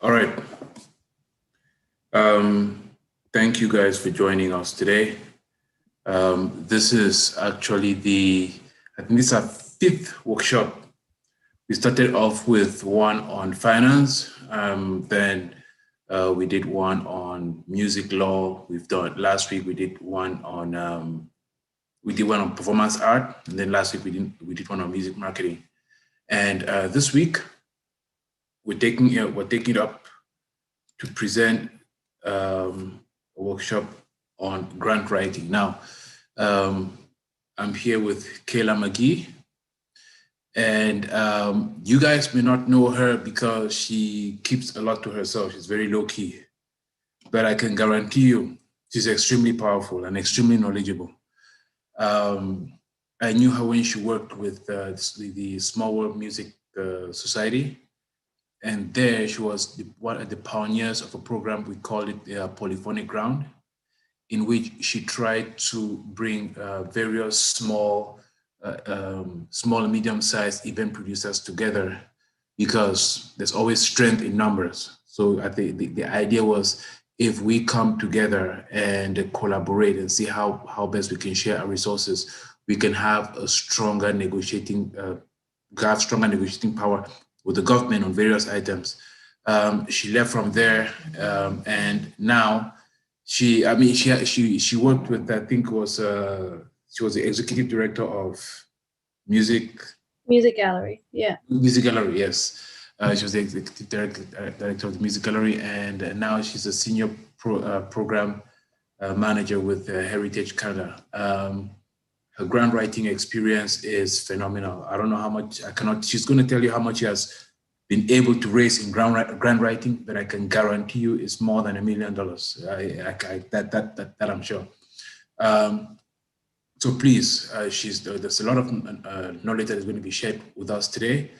All right. Thank you guys for joining us today. This is actually I think this is our fifth workshop. We started off with one on finance. Then we did one on music law. Last week we did one on performance art, and then last week we did one on music marketing. And this week we're taking it up to present a workshop on grant writing. Now, I'm here with Kayla McGee, and you guys may not know her because she keeps a lot to herself. She's very low key, but I can guarantee you she's extremely powerful and extremely knowledgeable. I knew her when she worked with the Small World Music Society. And there she was one of the pioneers of a program, we called it Polyphonic Ground, in which she tried to bring various small and medium-sized event producers together, because there's always strength in numbers. So I think the idea was, if we come together and collaborate and see how best we can share our resources, we can have a stronger negotiating power with the government on various items. She left from there, and now she worked with, I think she was the executive director of Music Gallery. Yeah. Music Gallery, yes. She was the executive director of the Music Gallery, and now she's a senior program manager with Heritage Canada. Her grant writing experience is phenomenal. I don't know how much, she's going to tell you how much she has been able to raise in grant writing, but I can guarantee you it's more than $1 million. That I'm sure. So please, there's a lot of knowledge that is going to be shared with us today.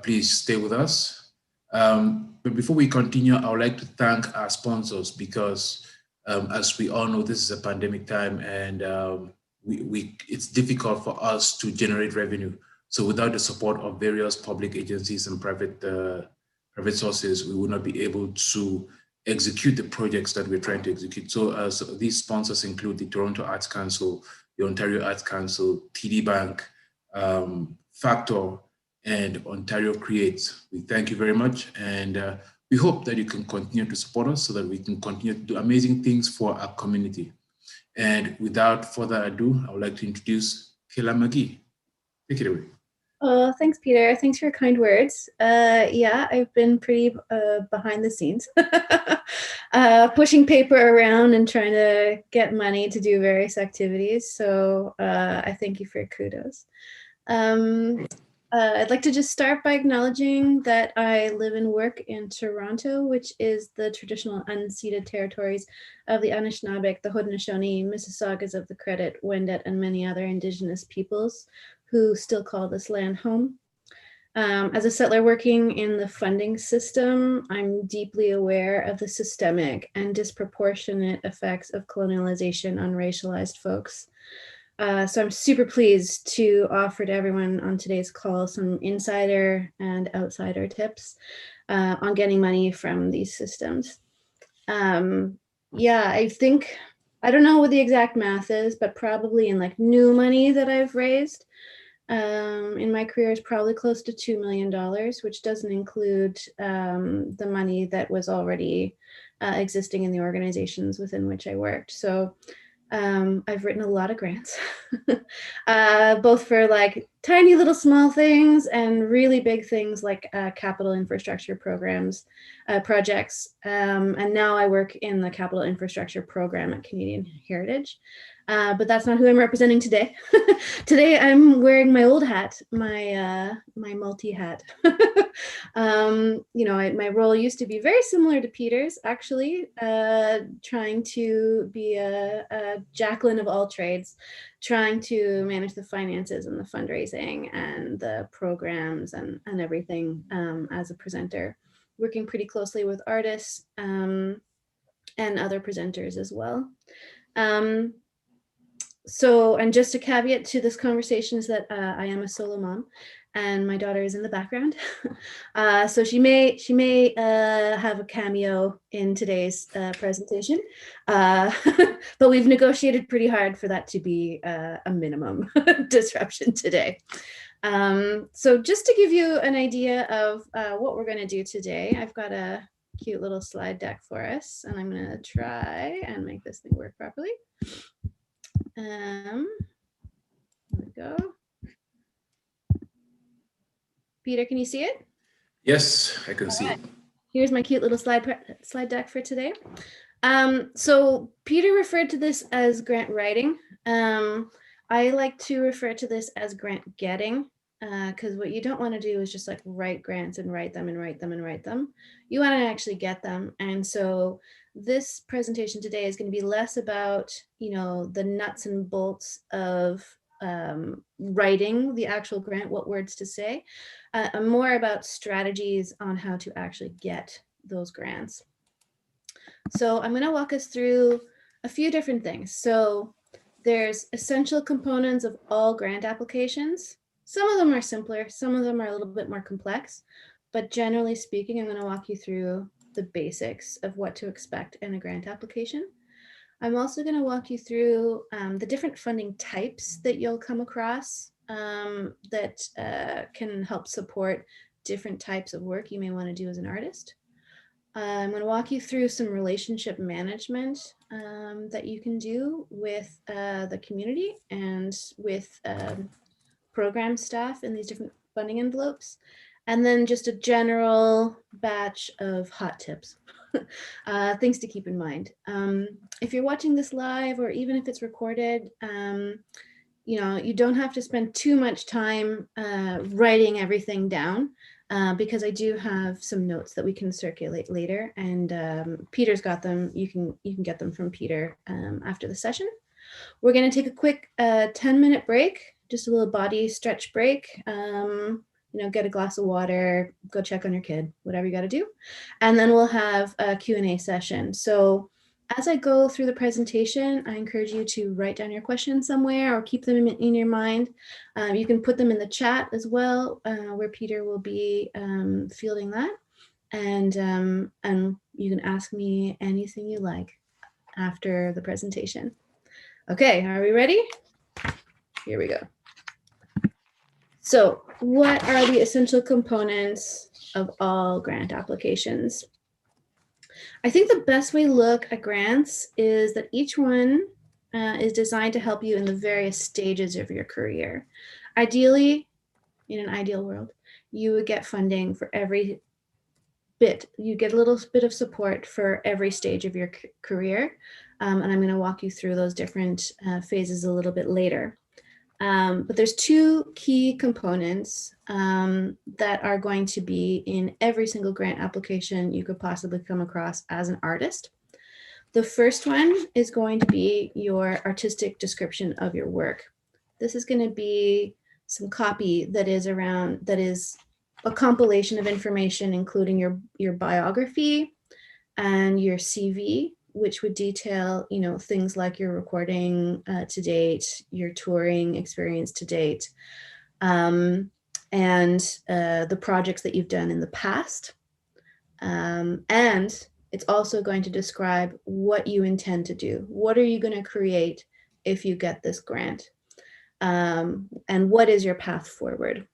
Please stay with us. But before we continue, I would like to thank our sponsors, because as we all know, this is a pandemic time, and it's difficult for us to generate revenue. So without the support of various public agencies and private sources, we would not be able to execute the projects that we're trying to execute. So these sponsors include the Toronto Arts Council, the Ontario Arts Council, TD Bank, Factor, and Ontario Creates. We thank you very much, and we hope that you can continue to support us so that we can continue to do amazing things for our community. And without further ado, I would like to introduce Kayla McGee. Take it away. Oh, thanks, Peter. Thanks for your kind words. Yeah, I've been pretty behind the scenes, pushing paper around and trying to get money to do various activities. So I thank you for your kudos. I'd like to just start by acknowledging that I live and work in Toronto, which is the traditional unceded territories of the Anishinaabe, the Haudenosaunee, Mississaugas of the Credit, Wendat, and many other Indigenous peoples who still call this land home. As a settler working in the funding system, I'm deeply aware of the systemic and disproportionate effects of colonialization on racialized folks. So I'm super pleased to offer to everyone on today's call some insider and outsider tips on getting money from these systems. Yeah, I don't know what the exact math is, but probably in like new money that I've raised in my career is probably close to $2 million, which doesn't include the money that was already existing in the organizations within which I worked. So I've written a lot of grants, both for like tiny little small things and really big things like capital infrastructure programs, projects. And now I work in the capital infrastructure program at Canadian Heritage. But that's not who I'm representing today. Today I'm wearing my old hat, my multi hat. My role used to be very similar to Peter's, actually, trying to be a Jacqueline of all trades, trying to manage the finances and the fundraising and the programs and everything as a presenter, working pretty closely with artists and other presenters as well. So, and just a caveat to this conversation is that I am a solo mom. and my daughter is in the background. So she may have a cameo in today's presentation, but we've negotiated pretty hard for that to be a minimum disruption today. So just to give you an idea of what we're going to do today, I've got a cute little slide deck for us, and I'm going to try and make this thing work properly. There we go. Peter, can you see it? Yes, I can see it. Here's my cute little slide deck for today. So Peter referred to this as grant writing. I like to refer to this as grant getting, because what you don't want to do is just like write grants and write them and write them and write them. You want to actually get them. And so this presentation today is going to be less about, you know, the nuts and bolts of writing the actual grant, what words to say, more about strategies on how to actually get those grants. So I'm going to walk us through a few different things. So there's essential components of all grant applications. Some of them are simpler, some of them are a little bit more complex, but generally speaking, I'm going to walk you through the basics of what to expect in a grant application. I'm also going to walk you through the different funding types that you'll come across that can help support different types of work you may want to do as an artist. I'm going to walk you through some relationship management that you can do with the community and with program staff in these different funding envelopes. And then just a general batch of hot tips, things to keep in mind. If you're watching this live, or even if it's recorded, you know, you don't have to spend too much time writing everything down, because I do have some notes that we can circulate later, and Peter's got them. You can get them from Peter after the session. We're going to take a quick 10-minute break, just a little body stretch break. You know, get a glass of water, go check on your kid, whatever you got to do. And then we'll have a Q&A session. So as I go through the presentation, I encourage you to write down your questions somewhere or keep them in your mind. You can put them in the chat as well, where Peter will be fielding that. And you can ask me anything you like after the presentation. Okay, are we ready? Here we go. So what are the essential components of all grant applications? I think the best way to look at grants is that each one is designed to help you in the various stages of your career. Ideally, in an ideal world, you would get funding for every bit. You get a little bit of support for every stage of your career. And I'm going to walk you through those different phases a little bit later. But there's two key components that are going to be in every single grant application you could possibly come across as an artist. The first one is going to be your artistic description of your work. This is going to be some copy that is a compilation of information, including your biography and your CV, which would detail, you know, things like your recording to date, your touring experience to date, and the projects that you've done in the past. And it's also going to describe what you intend to do. What are you going to create if you get this grant? And what is your path forward?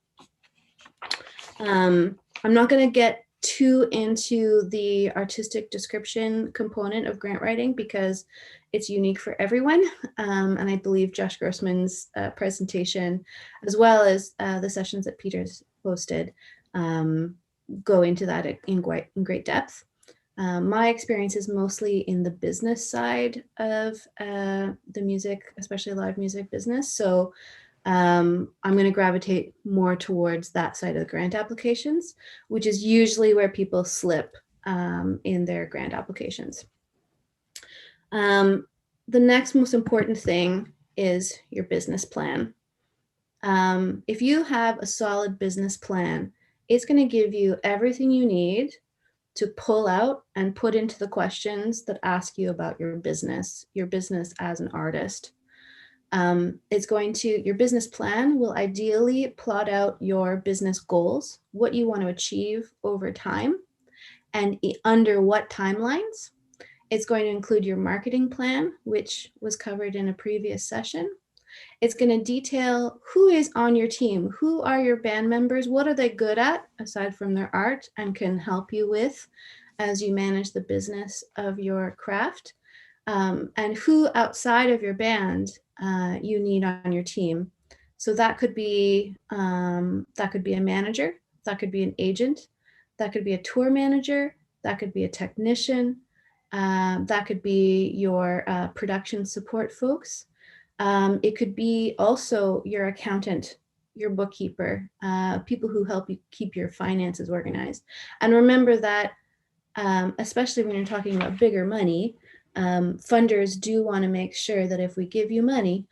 I'm not going to get too into the artistic description component of grant writing because it's unique for everyone. And I believe Josh Grossman's presentation, as well as the sessions that Peter's hosted, go into that in great depth. My experience is mostly in the business side of the music, especially live music business. So I'm going to gravitate more towards that side of the grant applications, which is usually where people slip in their grant applications. The next most important thing is your business plan. If you have a solid business plan, it's going to give you everything you need to pull out and put into the questions that ask you about your business as an artist. Your business plan will ideally plot out your business goals, what you want to achieve over time, and under what timelines. It's going to include your marketing plan, which was covered in a previous session. It's going to detail who is on your team, who are your band members, what are they good at aside from their art and can help you with as you manage the business of your craft, and who outside of your band you need on your team. So that could be a manager, that could be an agent, that could be a tour manager, that could be a technician, that could be your production support folks. It could be also your accountant, your bookkeeper, people who help you keep your finances organized. And remember that, especially when you're talking about bigger money, funders do want to make sure that if we give you money,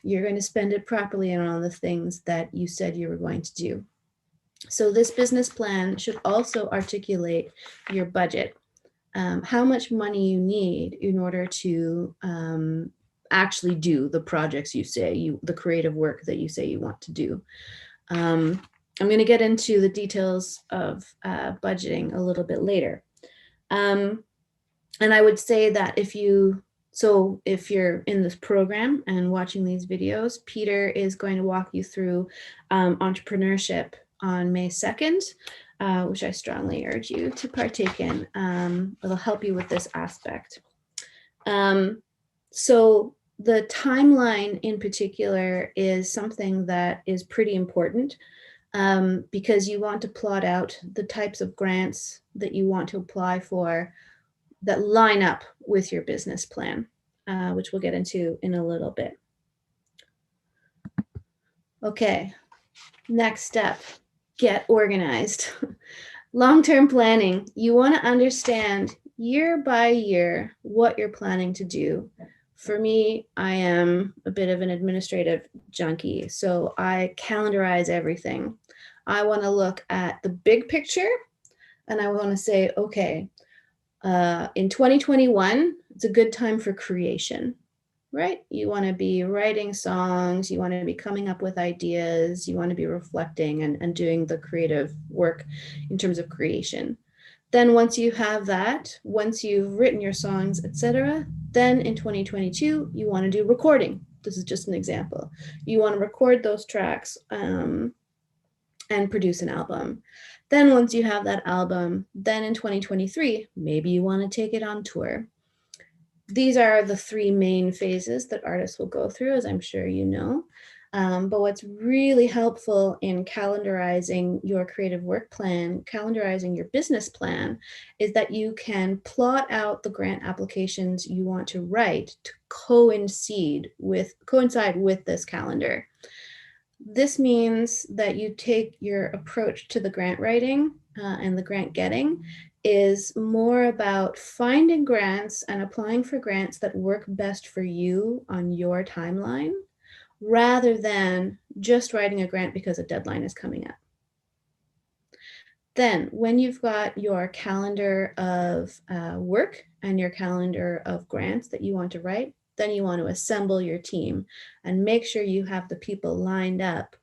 you're going to spend it properly on all the things that you said you were going to do. So this business plan should also articulate your budget, how much money you need in order to actually do the projects the creative work that you say you want to do. I'm going to get into the details of budgeting a little bit later. And I would say that if you're in this program and watching these videos, Peter is going to walk you through entrepreneurship on May 2nd, which I strongly urge you to partake in. It'll help you with this aspect. So the timeline in particular is something that is pretty important, because you want to plot out the types of grants that you want to apply for that line up with your business plan, which we'll get into in a little bit. Okay, next step, get organized. Long-term planning, you want to understand year by year what you're planning to do. For me, I am a bit of an administrative junkie, so I calendarize everything. I want to look at the big picture, and I want to say, okay, in 2021, it's a good time for creation, right? You want to be writing songs, you want to be coming up with ideas, you want to be reflecting and doing the creative work in terms of creation. Then once you have that, once you've written your songs, etc., then in 2022, you want to do recording. This is just an example. You want to record those tracks and produce an album. Then once you have that album, then in 2023, maybe you want to take it on tour. These are the three main phases that artists will go through, as I'm sure you know. But what's really helpful in calendarizing your creative work plan, calendarizing your business plan, is that you can plot out the grant applications you want to write to coincide with this calendar. This means that you take your approach to the grant writing and the grant getting is more about finding grants and applying for grants that work best for you on your timeline, rather than just writing a grant because a deadline is coming up. Then when you've got your calendar of work and your calendar of grants that you want to write, then you want to assemble your team and make sure you have the people lined up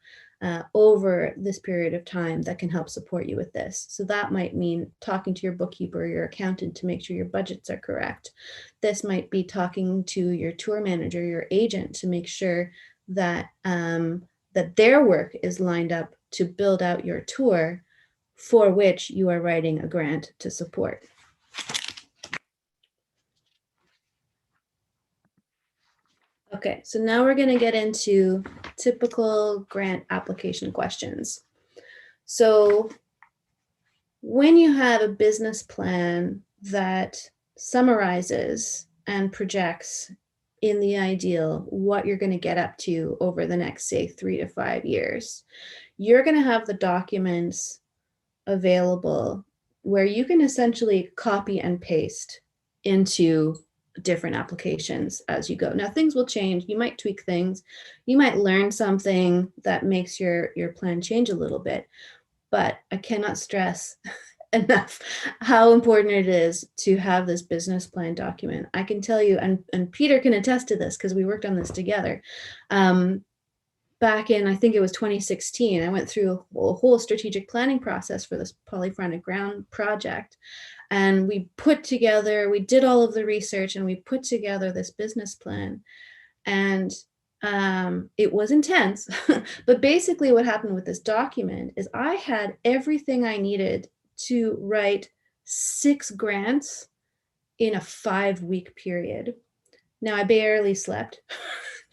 over this period of time that can help support you with this. So that might mean talking to your bookkeeper or your accountant to make sure your budgets are correct. This might be talking to your tour manager, your agent, to make sure that that their work is lined up to build out your tour for which you are writing a grant to support. Okay, so now we're going to get into typical grant application questions. So when you have a business plan that summarizes and projects in the ideal what you're going to get up to over the next, say, 3 to 5 years, you're going to have the documents available where you can essentially copy and paste into different applications as you go. Now things will change. You might tweak things. You might learn something that makes your plan change a little bit. But I cannot stress enough how important it is to have this business plan document. I can tell you, and Peter can attest to this because we worked on this together. Back in, I think it was 2016, I went through a whole strategic planning process for this polyphonic ground project. And we did all of the research and we put together this business plan. And it was intense. But basically what happened with this document is I had everything I needed to write 6 grants in a 5-week period. Now I barely slept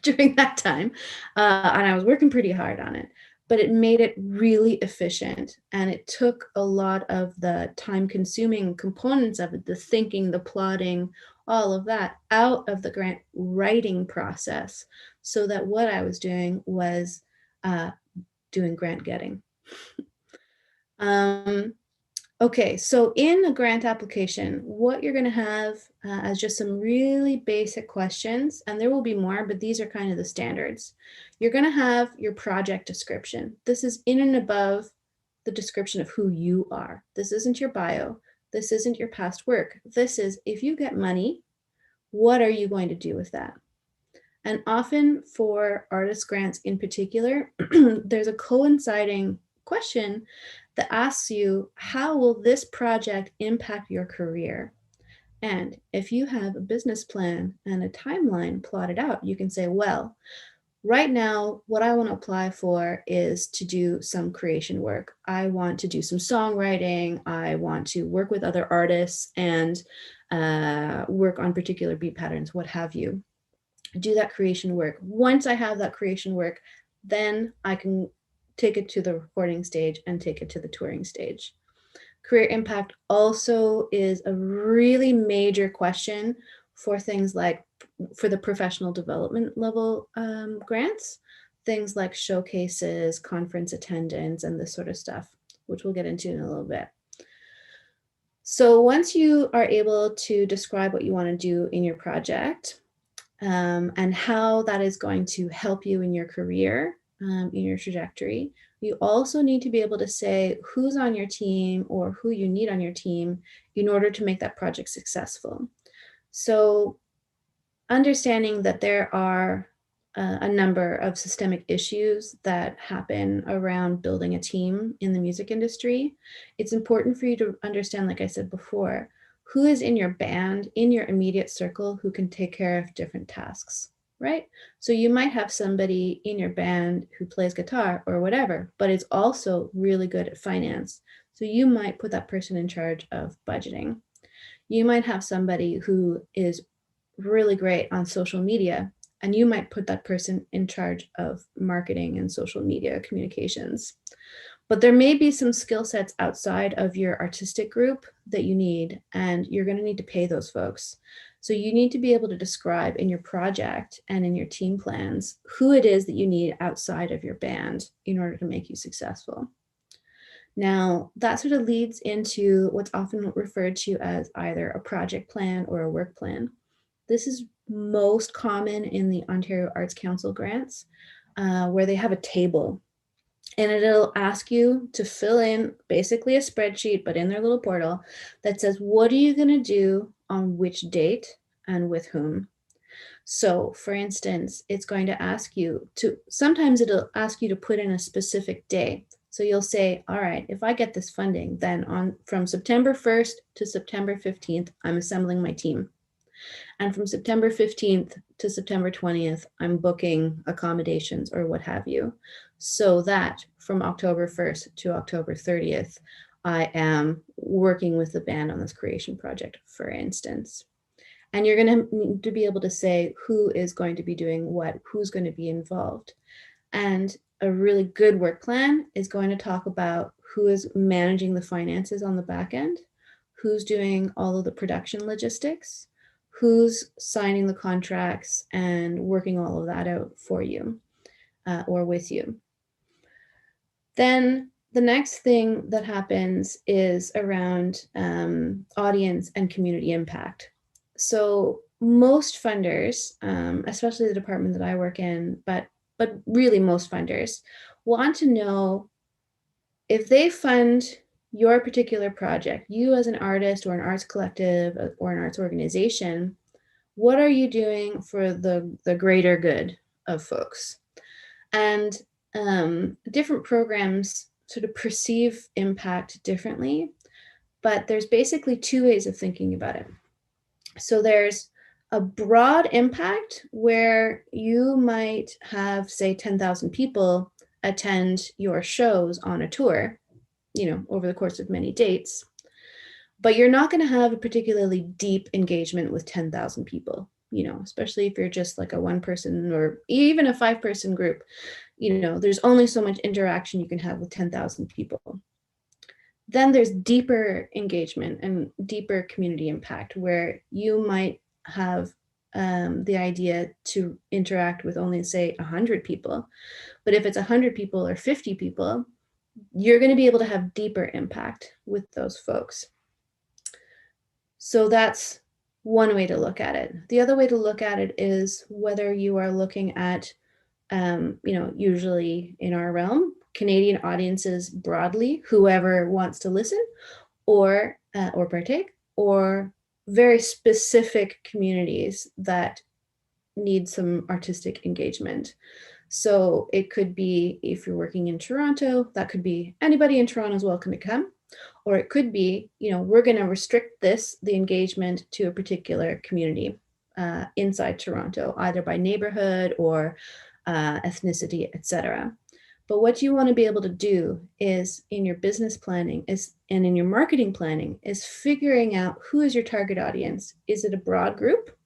during that time, and I was working pretty hard on it, but it made it really efficient, and it took a lot of the time-consuming components of it, the thinking, the plotting, all of that, out of the grant writing process, so that what I was doing was doing grant getting. Okay, so in a grant application, what you're going to have as just some really basic questions, and there will be more, but these are kind of the standards. You're going to have your project description. This is in and above the description of who you are. This isn't your bio. This isn't your past work. This is, if you get money, what are you going to do with that? And often for artist grants in particular, there's a coinciding question that asks you, how will this project impact your career? And if you have a business plan and a timeline plotted out, you can say, well, right now, what I want to apply for is to do some creation work. I want to do some songwriting. I want to work with other artists and work on particular beat patterns, what have you. Do that creation work. Once I have that creation work, then I can take it to the recording stage and take it to the touring stage. Career impact also is a really major question for things like, for the professional development level grants, things like showcases, conference attendance, and this sort of stuff, which we'll get into in a little bit. So once you are able to describe what you want to do in your project, and how that is going to help you in your career, in your trajectory. You also need to be able to say who's on your team or who you need on your team in order to make that project successful. So understanding that there are a number of systemic issues that happen around building a team in the music industry, it's important for you to understand, like I said before, who is in your band, in your immediate circle, who can take care of different tasks, right? So you might have somebody in your band who plays guitar or whatever, but is also really good at finance. So you might put that person in charge of budgeting. You might have somebody who is really great on social media, and you might put that person in charge of marketing and social media communications. But there may be some skill sets outside of your artistic group that you need, and you're going to need to pay those folks. So you need to be able to describe in your project and in your team plans who it is that you need outside of your band in order to make you successful. Now, that sort of leads into what's often referred to as either a project plan or a work plan. This is most common in the Ontario Arts Council grants, where they have a table. And it'll ask you to fill in basically a spreadsheet, but in their little portal that says, what are you going to do on which date and with whom? So for instance, it's going to ask you to, sometimes it'll ask you to put in a specific day. So you'll say, all right, if I get this funding, then from September 1st to September 15th, I'm assembling my team. And from September 15th to September 20th, I'm booking accommodations or what have you. So that from October 1st to October 30th, I am working with the band on this creation project, for instance. And you're going to need to be able to say who is going to be doing what, who's going to be involved. And a really good work plan is going to talk about who is managing the finances on the back end, who's doing all of the production logistics, who's signing the contracts and working all of that out for you or with you. Then the next thing that happens is around audience and community impact. So most funders, especially the department that I work in, but really most funders want to know if they fund your particular project, you as an artist or an arts collective or an arts organization, what are you doing for the greater good of folks? And different programs sort of perceive impact differently, but there's basically two ways of thinking about it. So there's a broad impact where you might have, say, 10,000 people attend your shows on a tour, over the course of many dates, but you're not going to have a particularly deep engagement with 10,000 people, especially if you're just like a one person or even a 5-person group. There's only so much interaction you can have with 10,000 people. Then there's deeper engagement and deeper community impact where you might have the idea to interact with only, say, 100 people. But if it's 100 people or 50 people, you're going to be able to have deeper impact with those folks. So that's one way to look at it. The other way to look at it is whether you are looking at, usually in our realm, Canadian audiences broadly, whoever wants to listen or partake, or very specific communities that need some artistic engagement. So it could be, if you're working in Toronto, that could be anybody in Toronto is welcome to come. Or it could be, we're going to restrict the engagement to a particular community inside Toronto, either by neighborhood or ethnicity, etc. But what you want to be able to do is, in your business planning and in your marketing planning, is figuring out who is your target audience. Is it a broad group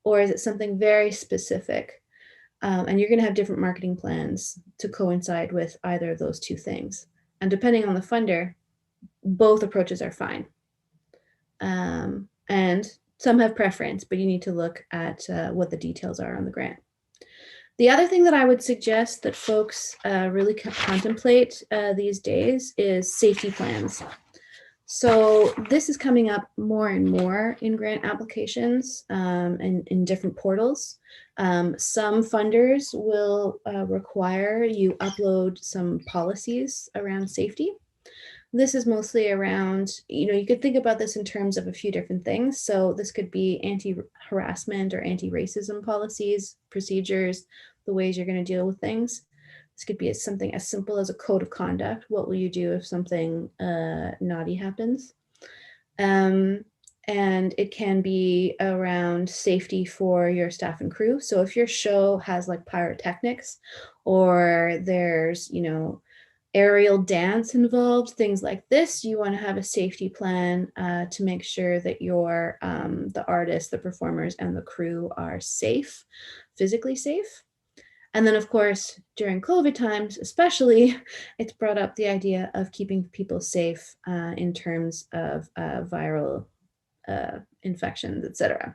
or is it something very specific? And you're going to have different marketing plans to coincide with either of those two things. And depending on the funder, both approaches are fine. And some have preference, but you need to look at what the details are on the grant. The other thing that I would suggest that folks really contemplate these days is safety plans. So this is coming up more and more in grant applications and in different portals. Some funders will require you upload some policies around safety. This is mostly around, you could think about this in terms of a few different things. So this could be anti-harassment or anti-racism policies, procedures, the ways you're going to deal with things. This could be something as simple as a code of conduct. What will you do if something naughty happens? And it can be around safety for your staff and crew. So if your show has like pyrotechnics or there's, aerial dance involved, things like this, you want to have a safety plan to make sure that your the artists, the performers, and the crew are safe, physically safe. And then, of course, during COVID times, especially, it's brought up the idea of keeping people safe in terms of viral infections, etc.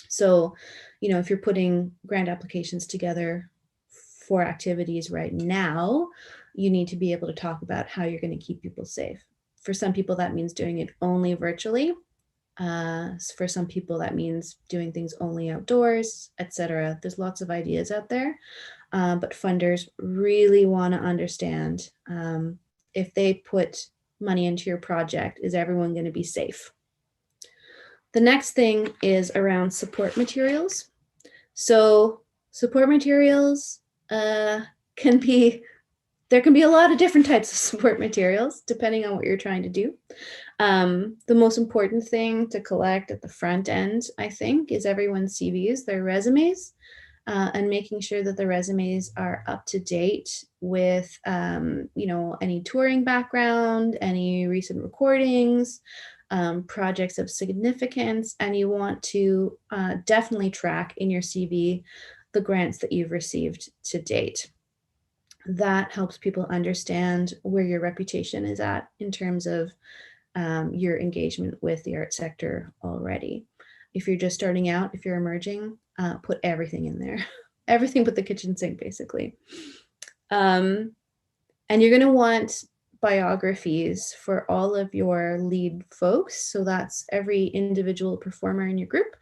So, if you're putting grant applications together for activities right now, you need to be able to talk about how you're going to keep people safe. For some people, that means doing it only virtually. For some people, that means doing things only outdoors, etc. There's lots of ideas out there, but funders really want to understand if they put money into your project, is everyone going to be safe? The next thing is around support materials. So support materials there can be a lot of different types of support materials depending on what you're trying to do. The most important thing to collect at the front end, I think, is everyone's CVs, their resumes, and making sure that the resumes are up to date with, any touring background, any recent recordings, projects of significance, and you want to definitely track in your CV the grants that you've received to date. That helps people understand where your reputation is at in terms of your engagement with the art sector already. If you're just starting out, if you're emerging, put everything in there, everything but the kitchen sink, basically. And you're going to want biographies for all of your lead folks. So that's every individual performer in your group.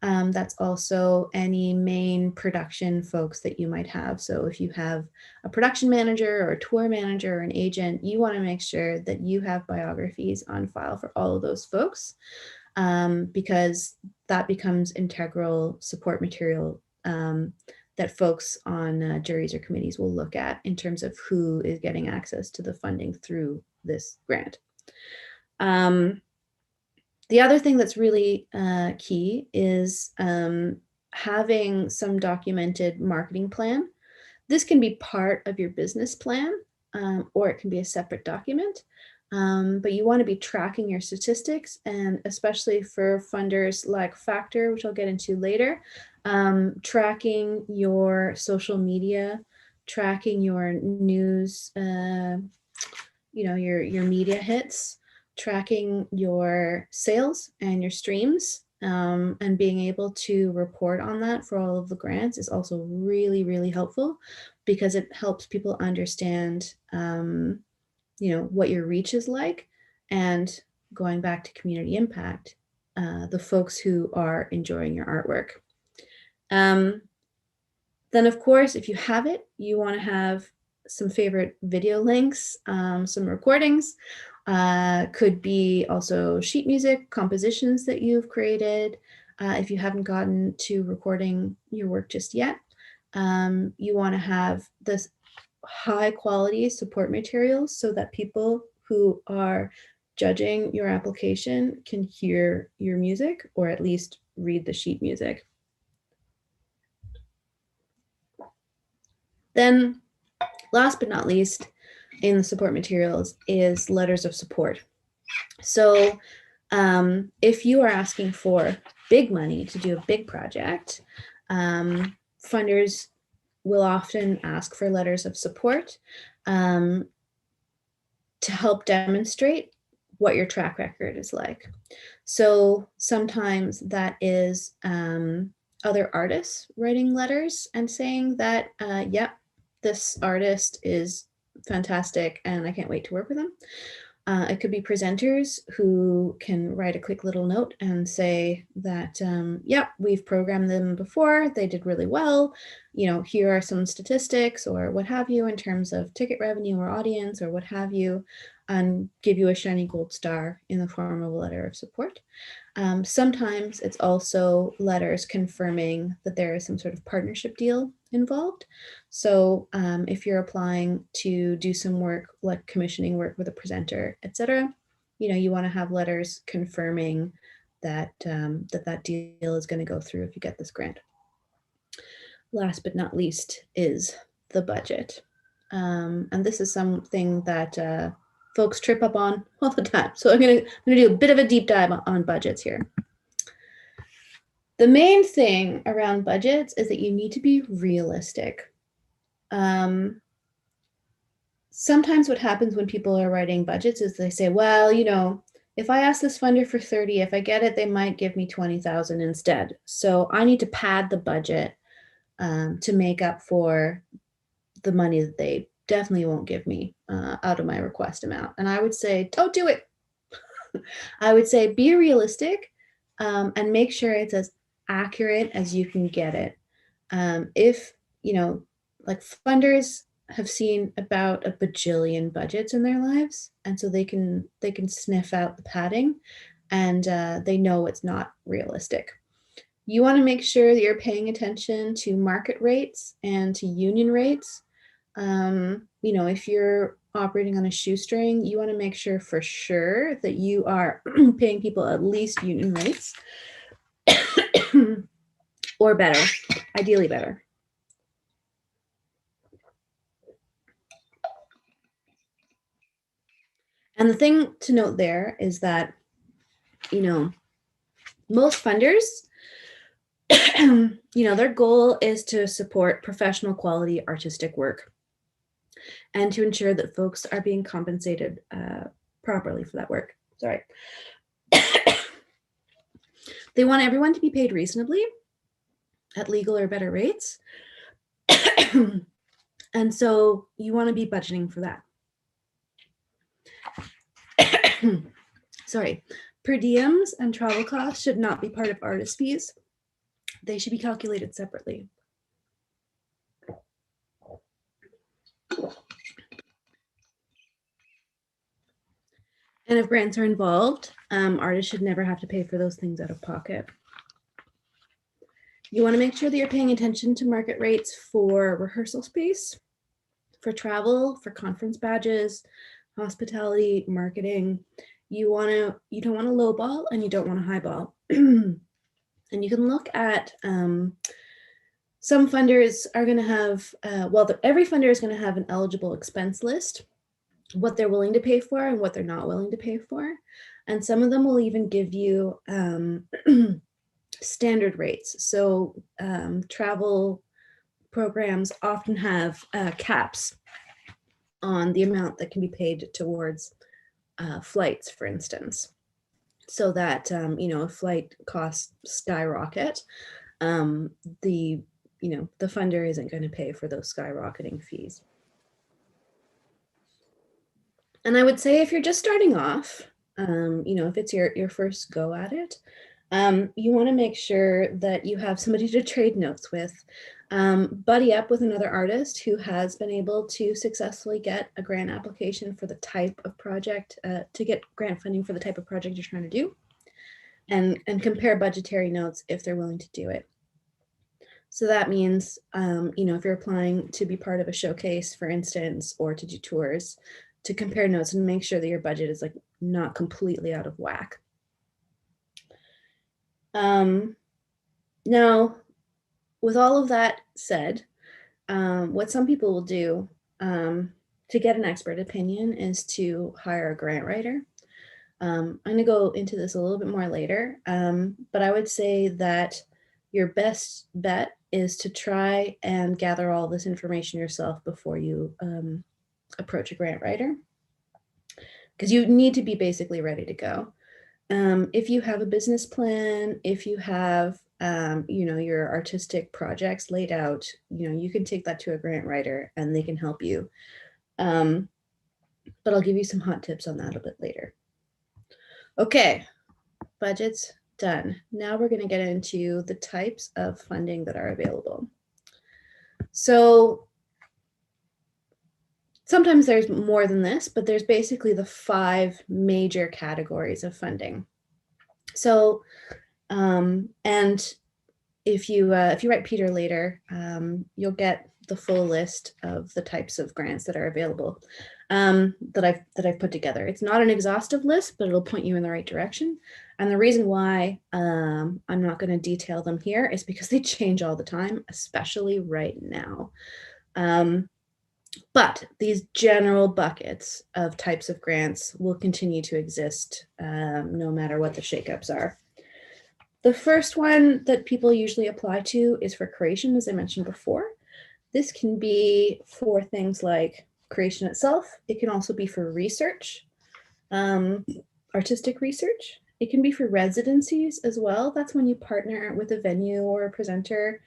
That's also any main production folks that you might have. So if you have a production manager or a tour manager or an agent, you want to make sure that you have biographies on file for all of those folks, because that becomes integral support material that folks on juries or committees will look at in terms of who is getting access to the funding through this grant. The other thing that's really key is having some documented marketing plan. This can be part of your business plan, or it can be a separate document. But you want to be tracking your statistics, and especially for funders like Factor, which I'll get into later, tracking your social media, tracking your news, your media hits, tracking your sales and your streams, and being able to report on that for all of the grants is also really, really helpful, because it helps people understand what your reach is like, and going back to community impact, the folks who are enjoying your artwork. Then of course, if you have it, you want to have some favorite video links, some recordings, could be also sheet music, compositions that you've created. If you haven't gotten to recording your work just yet, you want to have this high quality support materials so that people who are judging your application can hear your music, or at least read the sheet music. Then last but not least in the support materials is letters of support. So if you are asking for big money to do a big project, funders will often ask for letters of support to help demonstrate what your track record is like. So sometimes that is other artists writing letters and saying that, yep, this artist is fantastic and I can't wait to work with them. It could be presenters who can write a quick little note and say that, yeah, we've programmed them before, they did really well. Here are some statistics or what have you in terms of ticket revenue or audience or what have you, and give you a shiny gold star in the form of a letter of support. Sometimes it's also letters confirming that there is some sort of partnership deal involved. So if you're applying to do some work like commissioning work with a presenter, etc., you want to have letters confirming that that deal is going to go through if you get this grant. Last but not least is the budget. And this is something that folks trip up on all the time. So I'm gonna do a bit of a deep dive on budgets here. The main thing around budgets is that you need to be realistic. Sometimes what happens when people are writing budgets is they say, well, if I ask this funder for 30, if I get it, they might give me 20,000 instead. So I need to pad the budget to make up for the money that they definitely won't give me out of my request amount. And I would say, don't do it. I would say be realistic and make sure it's as accurate as you can get it. If, like funders have seen about a bajillion budgets in their lives, and so they can sniff out the padding, and they know it's not realistic. You want to make sure that you're paying attention to market rates and to union rates. If you're operating on a shoestring, you want to make sure for sure that you are paying people at least union rates or better, ideally better. And the thing to note there is that, most funders, their goal is to support professional quality artistic work and to ensure that folks are being compensated properly for that work. Sorry. They want everyone to be paid reasonably at legal or better rates. And so you want to be budgeting for that. Sorry, per diems and travel costs should not be part of artist fees. They should be calculated separately. And if grants are involved, artists should never have to pay for those things out of pocket. You want to make sure that you're paying attention to market rates for rehearsal space, for travel, for conference badges, hospitality, marketing. You don't want to lowball and you don't want to highball. And you can look at some funders are going to have, every funder is going to have an eligible expense list, what they're willing to pay for and what they're not willing to pay for. And some of them will even give you standard rates. So travel programs often have caps on the amount that can be paid towards flights, for instance, so that if flight costs skyrocket, the funder isn't going to pay for those skyrocketing fees. And I would say if you're just starting off, if it's your first go at it, you want to make sure that you have somebody to trade notes with. Buddy up with another artist who has been able to successfully get a grant application for the type of project, to get grant funding for the type of project you're trying to do, and compare budgetary notes if they're willing to do it. So that means, if you're applying to be part of a showcase, for instance, or to do tours, to compare notes and make sure that your budget is like not completely out of whack. Now, with all of that said, what some people will do to get an expert opinion is to hire a grant writer. I'm going to go into this a little bit more later, but I would say that your best bet is to try and gather all this information yourself before you approach a grant writer, because you need to be basically ready to go. If you have a business plan, if you have your artistic projects laid out, you can take that to a grant writer and they can help you. But I'll give you some hot tips on that a bit later. Okay, budget's done. Now we're going to get into the types of funding that are available. So sometimes there's more than this, but there's basically the 5 major categories of funding. So, and if you write Peter later, you'll get the full list of the types of grants that are available that I've put together. It's not an exhaustive list, but it'll point you in the right direction. And the reason why I'm not going to detail them here is because they change all the time, especially right now. But these general buckets of types of grants will continue to exist no matter what the shakeups are. The first one that people usually apply to is for creation, as I mentioned before. This can be for things like creation itself. It can also be for research, artistic research. It can be for residencies as well. That's when you partner with a venue or a presenter,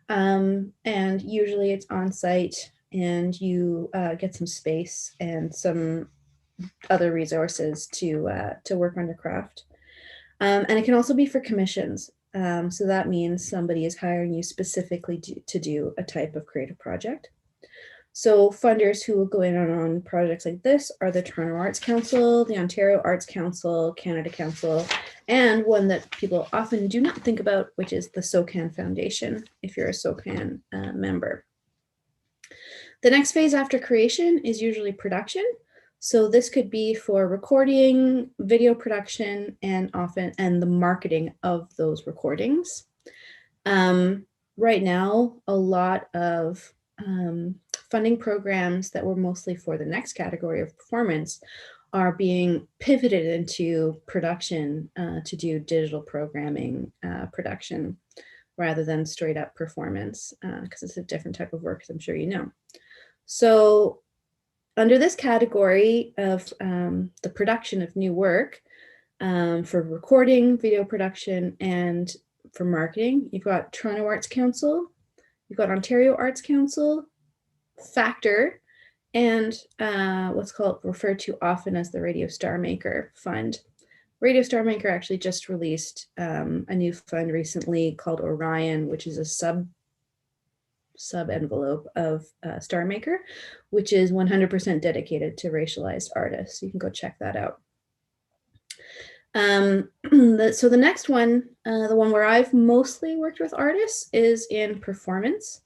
and usually it's on site and you get some space and some other resources to work on your craft. And it can also be for commissions. So that means somebody is hiring you specifically to do a type of creative project. So funders who will go in on projects like this are the Toronto Arts Council, the Ontario Arts Council, Canada Council, and one that people often do not think about, which is the SOCAN Foundation, if you're a SOCAN member. The next phase after creation is usually production. So this could be for recording, video production, and the marketing of those recordings. Right now, a lot of funding programs that were mostly for the next category of performance are being pivoted into production to do digital programming production rather than straight up performance, because it's a different type of work, as I'm sure you know. So under this category of the production of new work, for recording, video production, and for marketing, you've got Toronto Arts Council, you've got Ontario Arts Council, Factor, and what's called referred to often as the Radio Star Maker Fund. Radio Star Maker actually just released a new fund recently called Orion, which is a sub envelope of Star Maker, which is 100% dedicated to racialized artists. You can go check that out. So the next one, the one where I've mostly worked with artists, is in performance.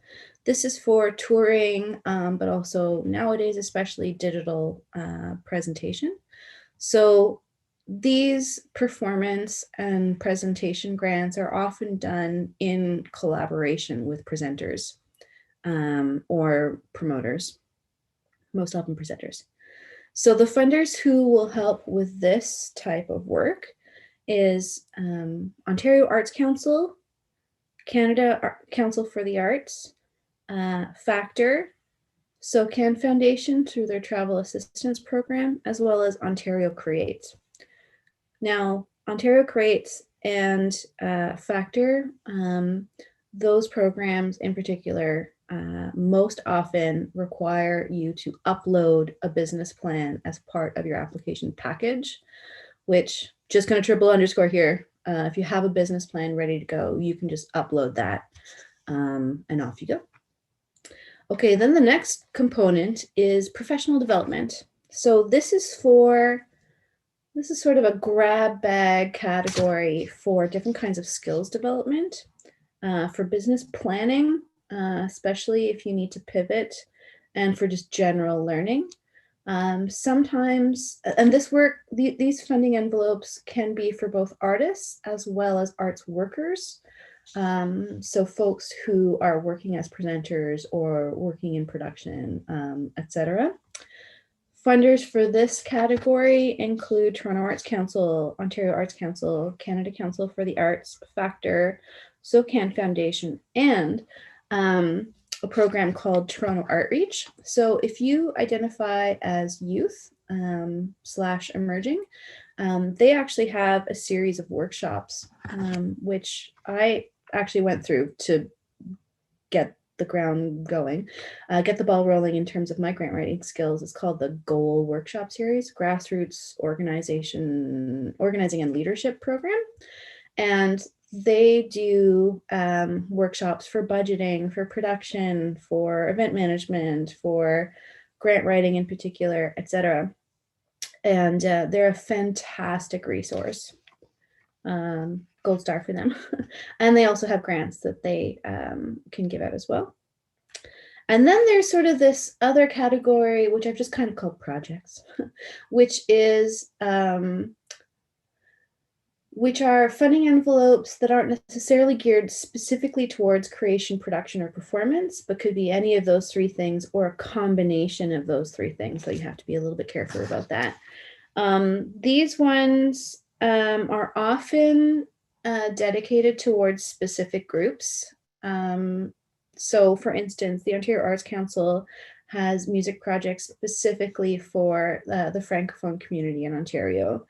This is for touring, but also nowadays, especially digital presentation. So these performance and presentation grants are often done in collaboration with presenters or promoters, most often presenters. So the funders who will help with this type of work is Ontario Arts Council, Canada Council for the Arts, Factor, SOCAN Foundation through their travel assistance program, as well as Ontario Creates. Now, Ontario Creates and Factor, those programs in particular, most often require you to upload a business plan as part of your application package, which, just going to triple underscore here, if you have a business plan ready to go, you can just upload that and off you go. Okay, then the next component is professional development. So this is sort of a grab bag category for different kinds of skills development, for business planning, especially if you need to pivot, and for just general learning. Sometimes, and this work, these funding envelopes can be for both artists as well as arts workers. So folks who are working as presenters or working in production, etc. Funders for this category include Toronto Arts Council, Ontario Arts Council, Canada Council for the Arts, Factor, SOCAN Foundation, and a program called Toronto Artreach. So if you identify as youth / emerging, they actually have a series of workshops, which I actually went through to get the ground going, get the ball rolling in terms of my grant writing skills. It's called the GOAL Workshop Series, Grassroots Organizing and Leadership Program. And they do workshops for budgeting, for production, for event management, for grant writing in particular, etc. And they're a fantastic resource. Gold star for them. And they also have grants that they can give out as well. And then there's sort of this other category, which I've just kind of called projects, which are funding envelopes that aren't necessarily geared specifically towards creation, production, or performance, but could be any of those three things or a combination of those three things. So you have to be a little bit careful about that. These ones are often dedicated towards specific groups. So for instance, the Ontario Arts Council has music projects specifically for the Francophone community in Ontario.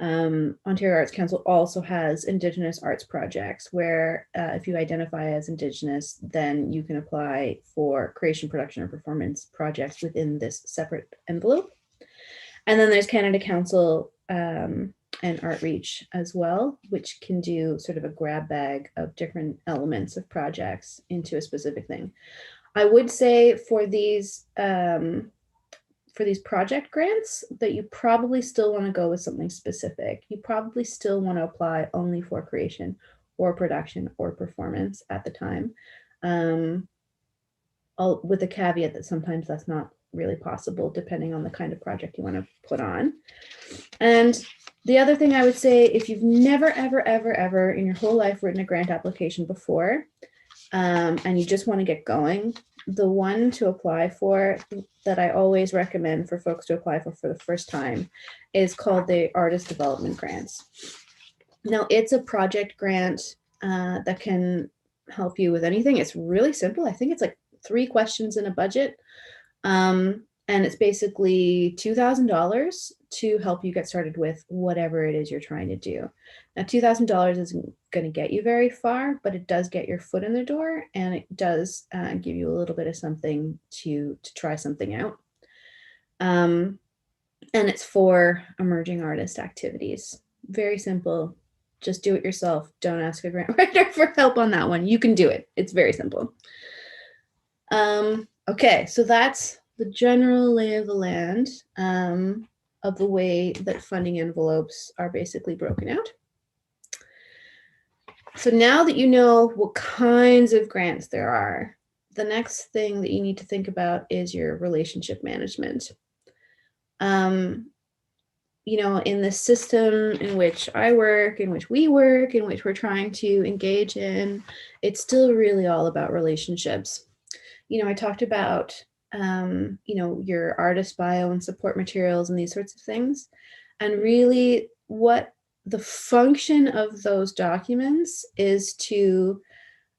Ontario Arts Council also has Indigenous arts projects where if you identify as Indigenous, then you can apply for creation, production, or performance projects within this separate envelope. And then there's Canada Council and Artreach as well, which can do sort of a grab bag of different elements of projects into a specific thing. I would say for these project grants that you probably still want to go with something specific. You probably still want to apply only for creation or production or performance at the time, with the caveat that sometimes that's not really possible depending on the kind of project you want to put on. And the other thing I would say, if you've never, ever, ever, ever in your whole life written a grant application before, and you just want to get going, the one to apply for that I always recommend for folks to apply for the first time is called the Artist Development Grants. Now, it's a project grant that can help you with anything. It's really simple. I think it's like 3 questions in a budget. And it's basically $2,000 to help you get started with whatever it is you're trying to do. Now, $2,000 isn't going to get you very far, but it does get your foot in the door, and it does give you a little bit of something to try something out. And it's for emerging artist activities. Very simple. Just do it yourself. Don't ask a grant writer for help on that one. You can do it. It's very simple. Okay, so that's the general lay of the land of the way that funding envelopes are basically broken out. So now that you know what kinds of grants there are, the next thing that you need to think about is your relationship management. You know, in the system in which I work, in which we work, in which we're trying to engage in, it's still really all about relationships. You know, I talked about, you know, your artist bio and support materials and these sorts of things. And really what the function of those documents is to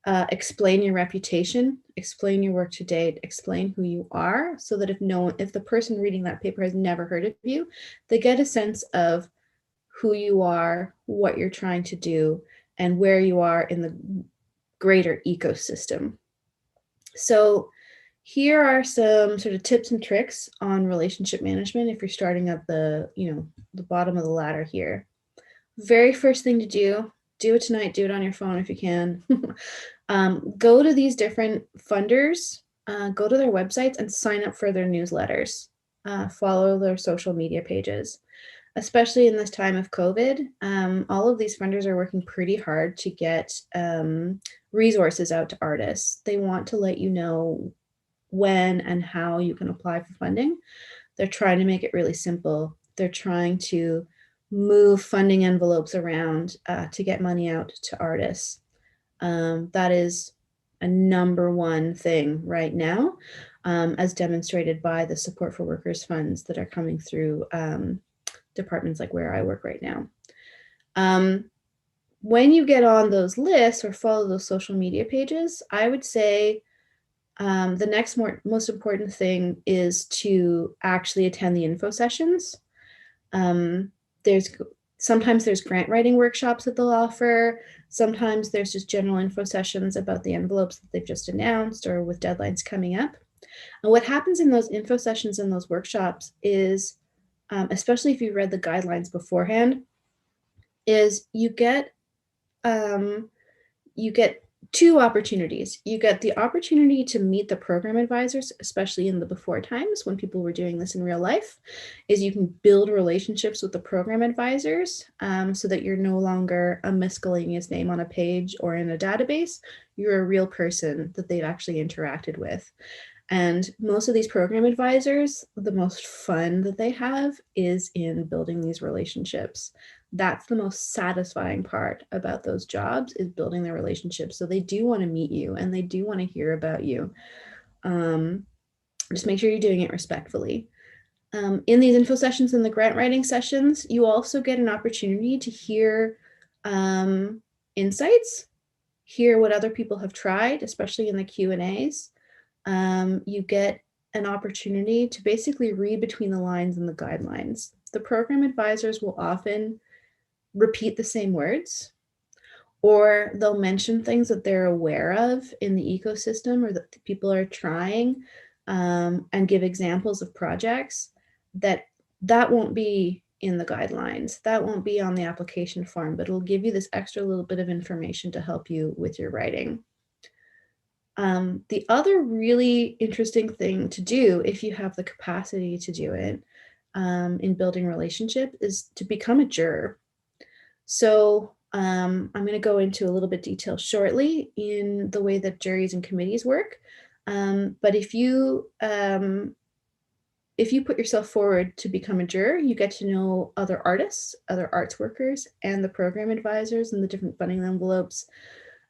explain your reputation, explain your work to date, explain who you are, so that if the person reading that paper has never heard of you, they get a sense of who you are, what you're trying to do, and where you are in the greater ecosystem. So here are some sort of tips and tricks on relationship management if you're starting at the, you know, the bottom of the ladder here. Very first thing to do it tonight, do it on your phone if you can. Go to these different funders, go to their websites and sign up for their newsletters. Follow their social media pages. Especially in this time of COVID, all of these funders are working pretty hard to get resources out to artists. They want to let you know when and how you can apply for funding. They're trying to make it really simple. They're trying to move funding envelopes around to get money out to artists. That is a number one thing right now, as demonstrated by the support for workers funds that are coming through departments like where I work right now. When you get on those lists or follow those social media pages, I would say the next most important thing is to actually attend the info sessions. Sometimes there's grant writing workshops that they'll offer. Sometimes there's just general info sessions about the envelopes that they've just announced or with deadlines coming up. And what happens in those info sessions and those workshops is, especially if you read the guidelines beforehand, is you get two opportunities. You get the opportunity to meet the program advisors, especially in the before times when people were doing this in real life, is you can build relationships with the program advisors so that you're no longer a miscellaneous name on a page or in a database. You're a real person that they've actually interacted with. And most of these program advisors, the most fun that they have is in building these relationships. That's the most satisfying part about those jobs, is building their relationships. So they do want to meet you and they do want to hear about you. Just make sure you're doing it respectfully. In these info sessions and the grant writing sessions, you also get an opportunity to hear insights, hear what other people have tried, especially in the Q&As. You get an opportunity to basically read between the lines and the guidelines. The program advisors will often repeat the same words, or they'll mention things that they're aware of in the ecosystem or that people are trying, and give examples of projects that won't be in the guidelines. That won't be on the application form, but it'll give you this extra little bit of information to help you with your writing. The other really interesting thing to do, if you have the capacity to do it in building relationship, is to become a juror. So I'm going to go into a little bit detail shortly in the way that juries and committees work. But if you put yourself forward to become a juror, you get to know other artists, other arts workers, and the program advisors and the different funding envelopes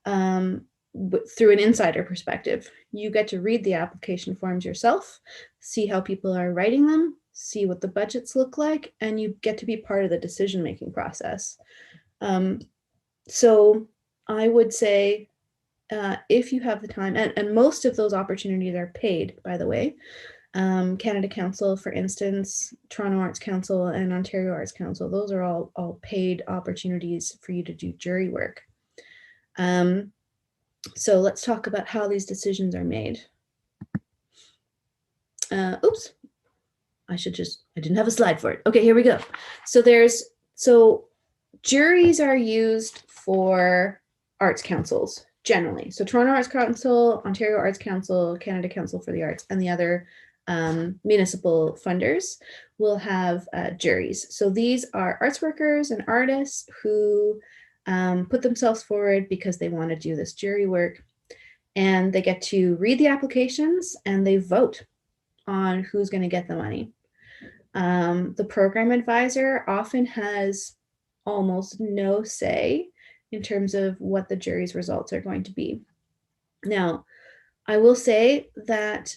through an insider perspective. You get to read the application forms yourself, see how people are writing them, see what the budgets look like, and you get to be part of the decision-making process. So I would say, if you have the time, and most of those opportunities are paid, by the way. Canada Council, for instance, Toronto Arts Council and Ontario Arts Council, those are all paid opportunities for you to do jury work. So let's talk about how these decisions are made. Oops. I didn't have a slide for it. Okay, here we go. So juries are used for arts councils generally. So Toronto Arts Council, Ontario Arts Council, Canada Council for the Arts, and the other municipal funders will have juries. So these are arts workers and artists who put themselves forward because they want to do this jury work, and they get to read the applications and they vote on who's going to get the money. The program advisor often has almost no say in terms of what the jury's results are going to be. Now, I will say that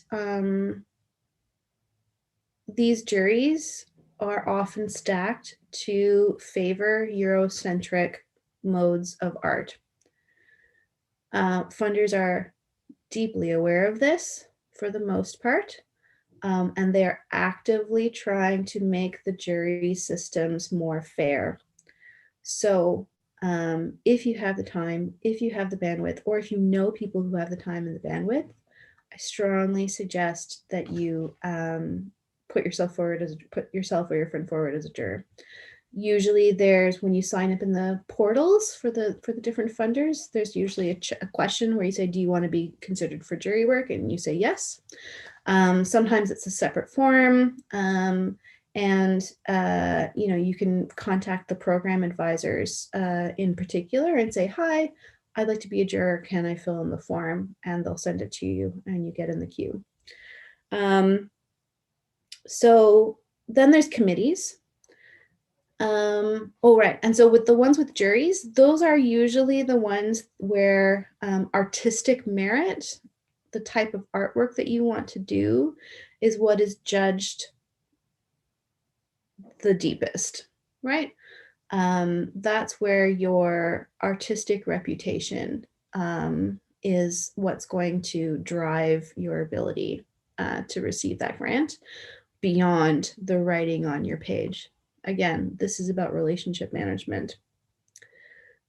these juries are often stacked to favor Eurocentric modes of art. Funders are deeply aware of this for the most part, and they are actively trying to make the jury systems more fair. So if you have the time, if you have the bandwidth, or if you know people who have the time and the bandwidth, I strongly suggest that you put yourself or your friend forward as a juror. Usually there's, when you sign up in the portals for the different funders, there's usually a question where you say, do you want to be considered for jury work? And you say yes. Sometimes it's a separate form. And you can contact the program advisors in particular and say, hi, I'd like to be a juror. Can I fill in the form? And they'll send it to you and you get in the queue. So then there's committees. Right. And so with the ones with juries, those are usually the ones where artistic merit, the type of artwork that you want to do, is what is judged the deepest, right? That's where your artistic reputation is what's going to drive your ability to receive that grant beyond the writing on your page. Again, this is about relationship management.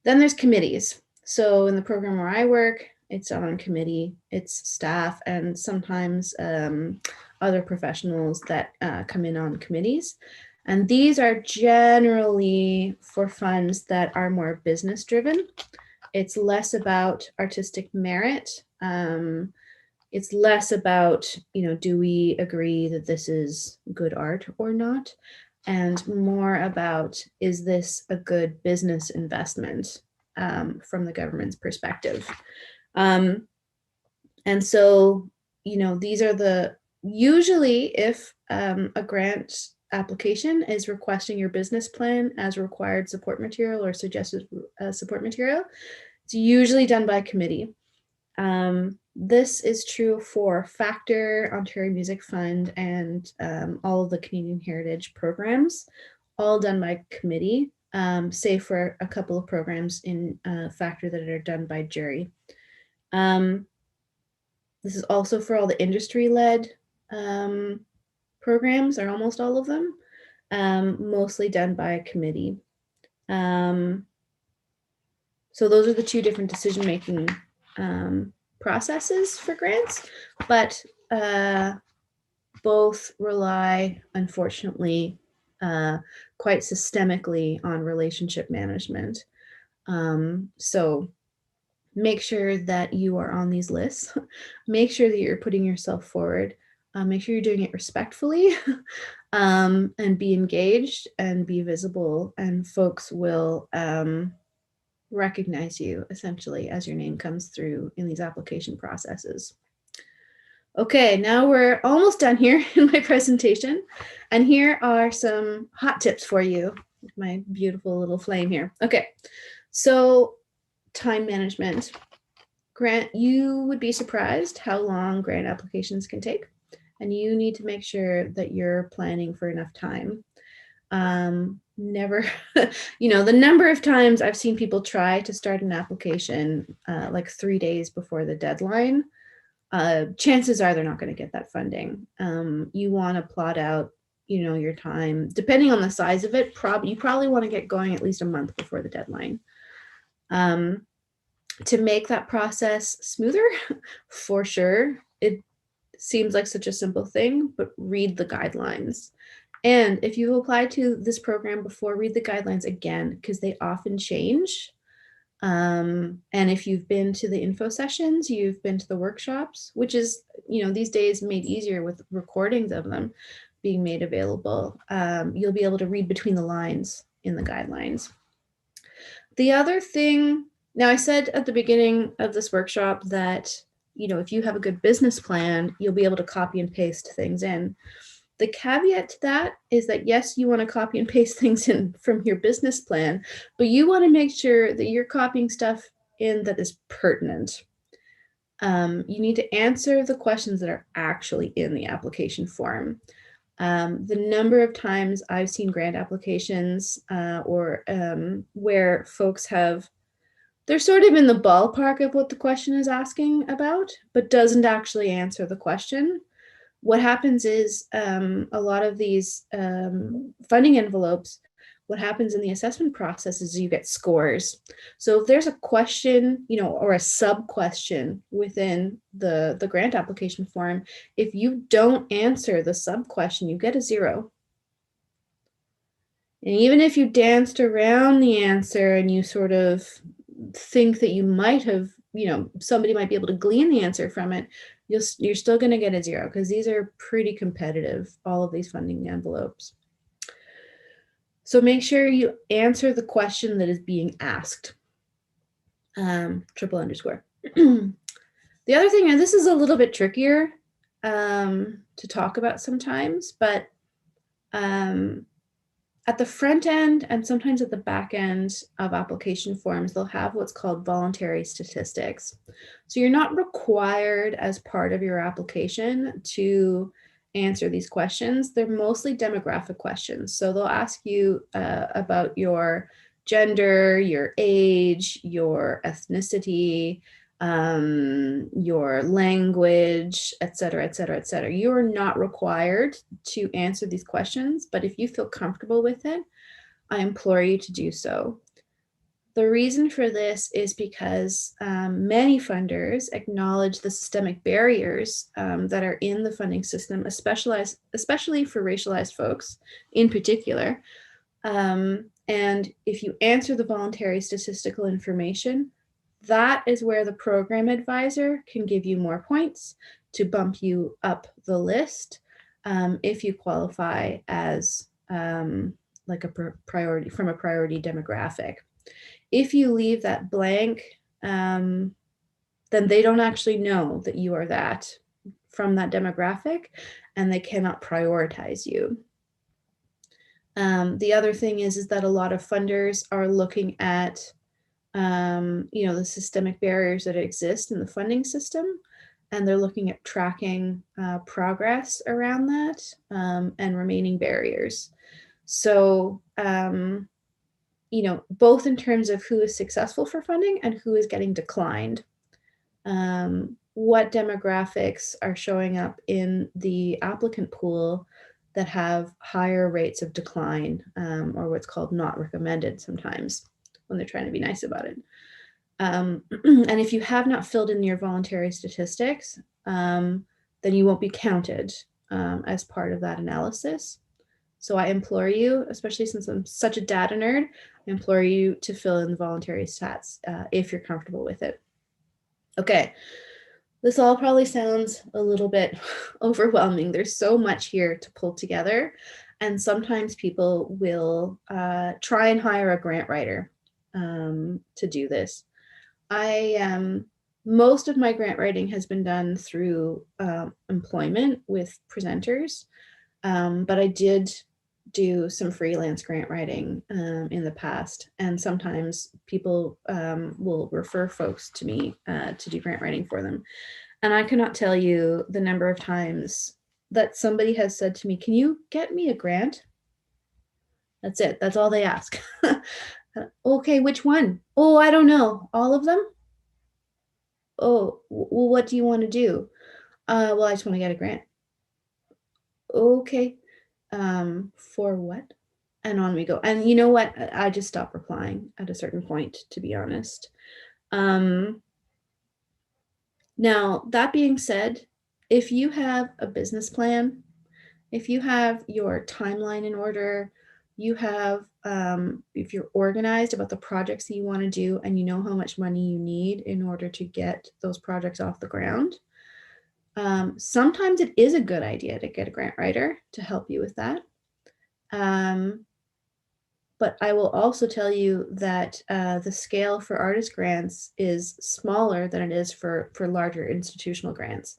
Then there's committees. So in the program where I work, it's on committee, it's staff, and sometimes other professionals that come in on committees. And these are generally for funds that are more business driven. It's less about artistic merit. It's less about, do we agree that this is good art or not? And more about, is this a good business investment from the government's perspective? And so, these are usually if a grant application is requesting your business plan as required support material or suggested support material, it's usually done by committee. This is true for Factor, Ontario Music Fund, and all of the Canadian Heritage programs, all done by committee, save for a couple of programs in Factor that are done by jury. This is also for all the industry-led programs, or almost all of them, mostly done by a committee. So those are the two different decision-making processes for grants, but both rely, unfortunately, quite systemically on relationship management. So make sure that you are on these lists. Make sure that you're putting yourself forward. Make sure you're doing it respectfully, and be engaged and be visible, and folks will recognize you essentially as your name comes through in these application processes. Okay, now we're almost done here in my presentation, and here are some hot tips for you. My beautiful little flame here. Okay, so time management. Grant, you would be surprised how long grant applications can take, and you need to make sure that you're planning for enough time. Never, the number of times I've seen people try to start an application like 3 days before the deadline, chances are they're not going to get that funding. You want to plot out, your time, depending on the size of it. You probably want to get going at least a month before the deadline. To make that process smoother, for sure, seems like such a simple thing, but read the guidelines. And if you've applied to this program before, read the guidelines again, because they often change. And if you've been to the info sessions, you've been to the workshops, which is, these days made easier with recordings of them being made available, you'll be able to read between the lines in the guidelines. The other thing, now I said at the beginning of this workshop that, if you have a good business plan, you'll be able to copy and paste things in. The caveat to that is that, yes, you want to copy and paste things in from your business plan, but you want to make sure that you're copying stuff in that is pertinent. You need to answer the questions that are actually in the application form. The number of times I've seen grant applications where folks they're sort of in the ballpark of what the question is asking about, but doesn't actually answer the question. What happens is a lot of these funding envelopes, what happens in the assessment process is you get scores. So if there's a question, or a sub question within the grant application form, if you don't answer the sub question, you get a 0. And even if you danced around the answer and you sort of think that you might have, somebody might be able to glean the answer from it, you're still going to get a 0, because these are pretty competitive, all of these funding envelopes. So make sure you answer the question that is being asked. Triple underscore. The other thing, and this is a little bit trickier to talk about sometimes, but at the front end and sometimes at the back end of application forms, they'll have what's called voluntary statistics. So you're not required as part of your application to answer these questions. They're mostly demographic questions. So they'll ask you about your gender, your age, your ethnicity, your language, et cetera, et cetera, et cetera. You are not required to answer these questions, but if you feel comfortable with it, I implore you to do so. The reason for this is because many funders acknowledge the systemic barriers that are in the funding system, especially for racialized folks in particular. And if you answer the voluntary statistical information, that is where the program advisor can give you more points to bump you up the list if you qualify as like a priority from a priority demographic. If you leave that blank, then they don't actually know that you are that from that demographic, and they cannot prioritize you. The other thing is that a lot of funders are looking at the systemic barriers that exist in the funding system, and they're looking at tracking progress around that and remaining barriers. So, both in terms of who is successful for funding and who is getting declined. What demographics are showing up in the applicant pool that have higher rates of decline, or what's called not recommended sometimes when they're trying to be nice about it. And if you have not filled in your voluntary statistics, then you won't be counted as part of that analysis. So I implore you, especially since I'm such a data nerd, I implore you to fill in the voluntary stats if you're comfortable with it. Okay, this all probably sounds a little bit overwhelming. There's so much here to pull together, and sometimes people will try and hire a grant writer to do this. Most of my grant writing has been done through employment with presenters, but I did do some freelance grant writing in the past, and sometimes people will refer folks to me to do grant writing for them. And I cannot tell you the number of times that somebody has said to me, "Can you get me a grant?" That's it. That's all they ask. Okay, which one? Oh, I don't know. All of them? Oh, well, what do you want to do? Well, I just want to get a grant. Okay. For what? And on we go. And you know what? I just stopped replying at a certain point, to be honest. Now, that being said, if you have a business plan, if you have your timeline in order, you have, if you're organized about the projects that you want to do and you know how much money you need in order to get those projects off the ground, sometimes it is a good idea to get a grant writer to help you with that. But I will also tell you that the scale for artist grants is smaller than it is for larger institutional grants.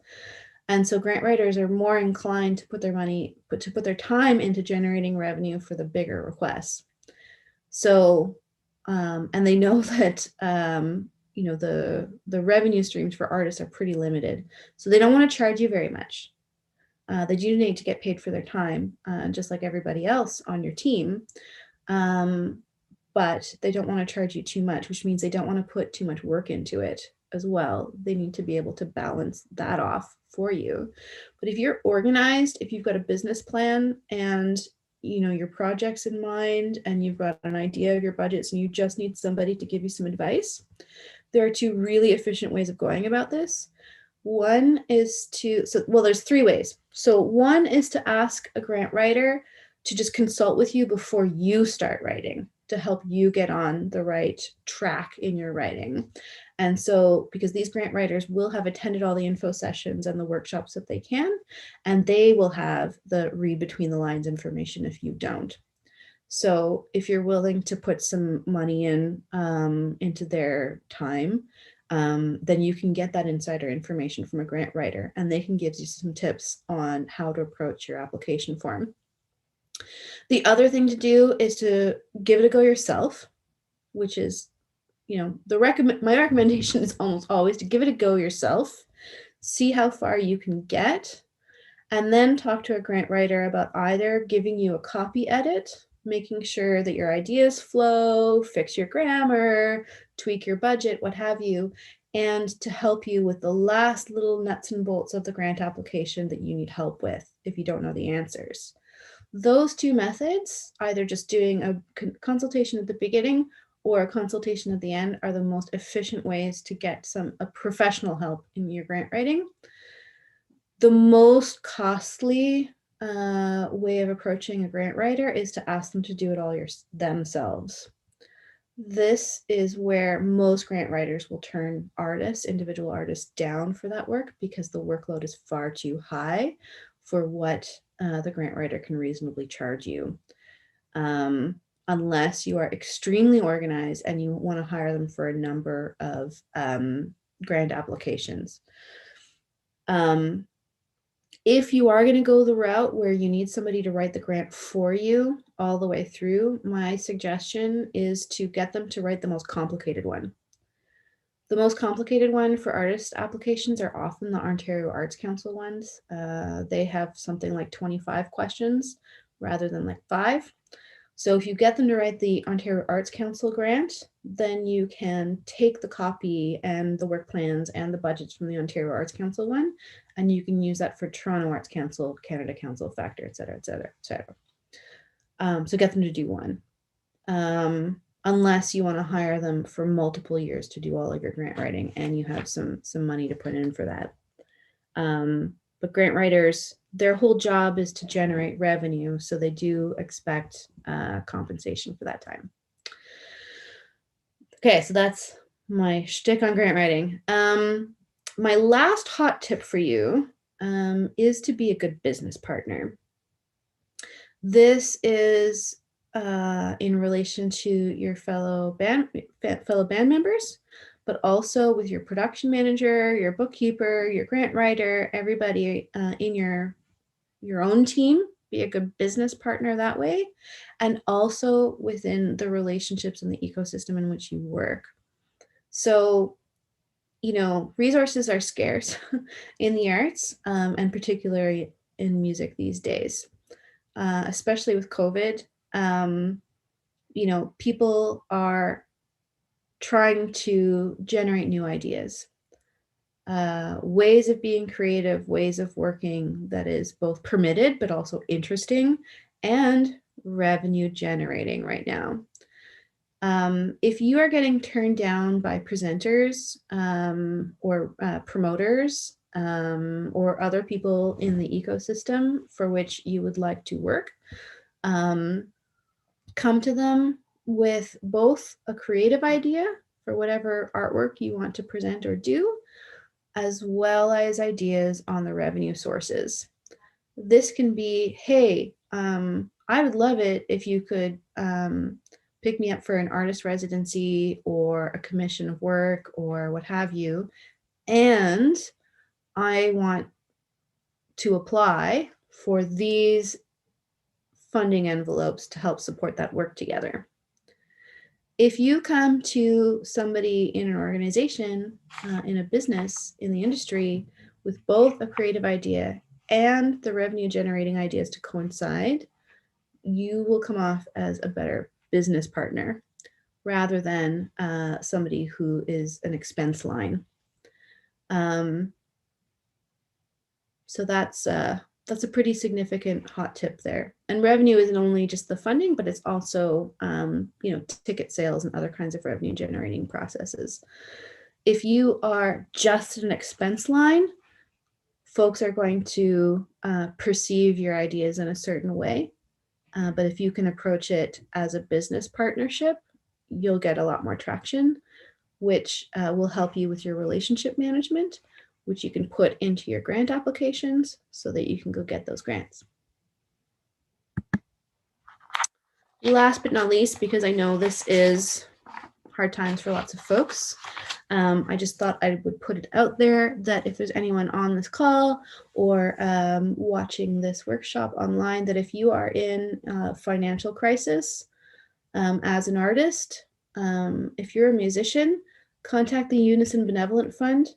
And so grant writers are more inclined to put their time into generating revenue for the bigger requests. So, and they know that, the revenue streams for artists are pretty limited. So they don't want to charge you very much. They do need to get paid for their time, just like everybody else on your team. But they don't want to charge you too much, which means they don't want to put too much work into it as well. They need to be able to balance that off for you. But if you're organized, if you've got a business plan and your projects in mind and you've got an idea of your budgets and you just need somebody to give you some advice, there are two really efficient ways of going about this. One is there's three ways. So one is to ask a grant writer to just consult with you before you start writing, to help you get on the right track in your writing. And so, because these grant writers will have attended all the info sessions and the workshops that they can, and they will have the read between the lines information if you don't. So if you're willing to put some money in into their time, then you can get that insider information from a grant writer, and they can give you some tips on how to approach your application form. The other thing to do is to give it a go yourself, which is, my recommendation is almost always to give it a go yourself, see how far you can get, and then talk to a grant writer about either giving you a copy edit, making sure that your ideas flow, fix your grammar, tweak your budget, what have you, and to help you with the last little nuts and bolts of the grant application that you need help with if you don't know the answers. Those two methods, either just doing a consultation at the beginning or a consultation at the end, are the most efficient ways to get a professional help in your grant writing. The most costly way of approaching a grant writer is to ask them to do it all themselves. This is where most grant writers will turn individual artists down for that work because the workload is far too high for what the grant writer can reasonably charge you. Unless you are extremely organized and you want to hire them for a number of grant applications. If you are going to go the route where you need somebody to write the grant for you all the way through, my suggestion is to get them to write the most complicated one. The most complicated one for artist applications are often the Ontario Arts Council ones. They have something like 25 questions rather than like 5. So if you get them to write the Ontario Arts Council grant, then you can take the copy and the work plans and the budgets from the Ontario Arts Council one, and you can use that for Toronto Arts Council, Canada Council, Factor, et cetera, et cetera, et cetera. So get them to do one. Unless you want to hire them for multiple years to do all of your grant writing and you have some money to put in for that. But grant writers, their whole job is to generate revenue, so they do expect compensation for that time. Okay, so that's my shtick on grant writing. My last hot tip for you is to be a good business partner. This is in relation to your fellow band members, but also with your production manager, your bookkeeper, your grant writer, everybody in your own team. Be a good business partner that way, and also within the relationships and the ecosystem in which you work. So, resources are scarce in the arts, and particularly in music these days, especially with COVID. People are trying to generate new ideas, ways of being creative, ways of working that is both permitted but also interesting and revenue generating right now. If you are getting turned down by presenters or promoters or other people in the ecosystem for which you would like to work. Come to them with both a creative idea for whatever artwork you want to present or do, as well as ideas on the revenue sources. This can be, hey, I would love it if you could pick me up for an artist residency or a commission of work or what have you. And I want to apply for these funding envelopes to help support that work together. If you come to somebody in an organization, in a business, in the industry, with both a creative idea and the revenue generating ideas to coincide, you will come off as a better business partner rather than somebody who is an expense line. So that's a pretty significant hot tip there. And revenue isn't only just the funding, but it's also ticket sales and other kinds of revenue generating processes. If you are just an expense line, folks are going to perceive your ideas in a certain way. But if you can approach it as a business partnership, you'll get a lot more traction, which will help you with your relationship management, which you can put into your grant applications so that you can go get those grants. Last but not least, because I know this is hard times for lots of folks, I just thought I would put it out there that if there's anyone on this call or watching this workshop online, that if you are in a financial crisis as an artist, if you're a musician, contact the Unison Benevolent Fund.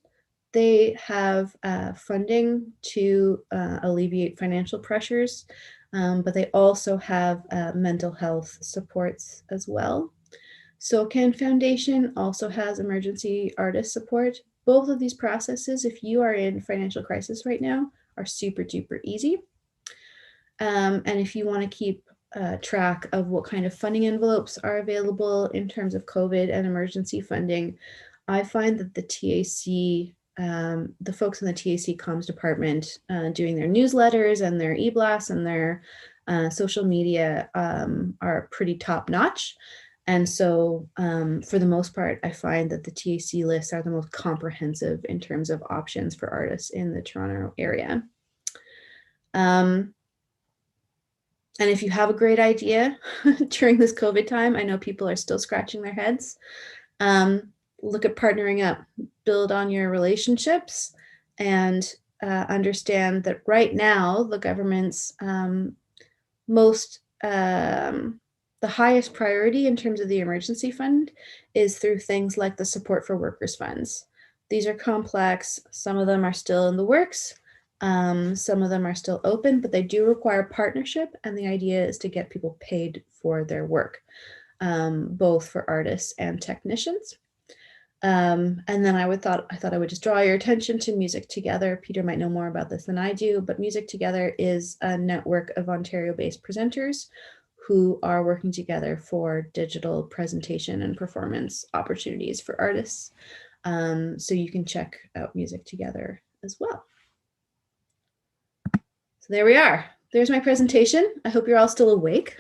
They have funding to alleviate financial pressures, but they also have mental health supports as well. SOCAN Foundation also has emergency artist support. Both of these processes, if you are in financial crisis right now, are super duper easy. And if you want to keep track of what kind of funding envelopes are available in terms of COVID and emergency funding, I find that the TAC, the folks in the TAC comms department doing their newsletters and their e-blasts and their social media are pretty top notch. And so for the most part, I find that the TAC lists are the most comprehensive in terms of options for artists in the Toronto area. And if you have a great idea during this COVID time, I know people are still scratching their heads. Look at partnering up, build on your relationships, and understand that right now the government's the highest priority in terms of the emergency fund is through things like the support for workers funds. These are complex. Some of them are still in the works. Some of them are still open, but they do require partnership. And the idea is to get people paid for their work, both for artists and technicians. And then I thought I would just draw your attention to Music Together. Peter might know more about this than I do, but Music Together is a network of Ontario-based presenters who are working together for digital presentation and performance opportunities for artists. So you can check out Music Together as well. So there we are. There's my presentation. I hope you're all still awake.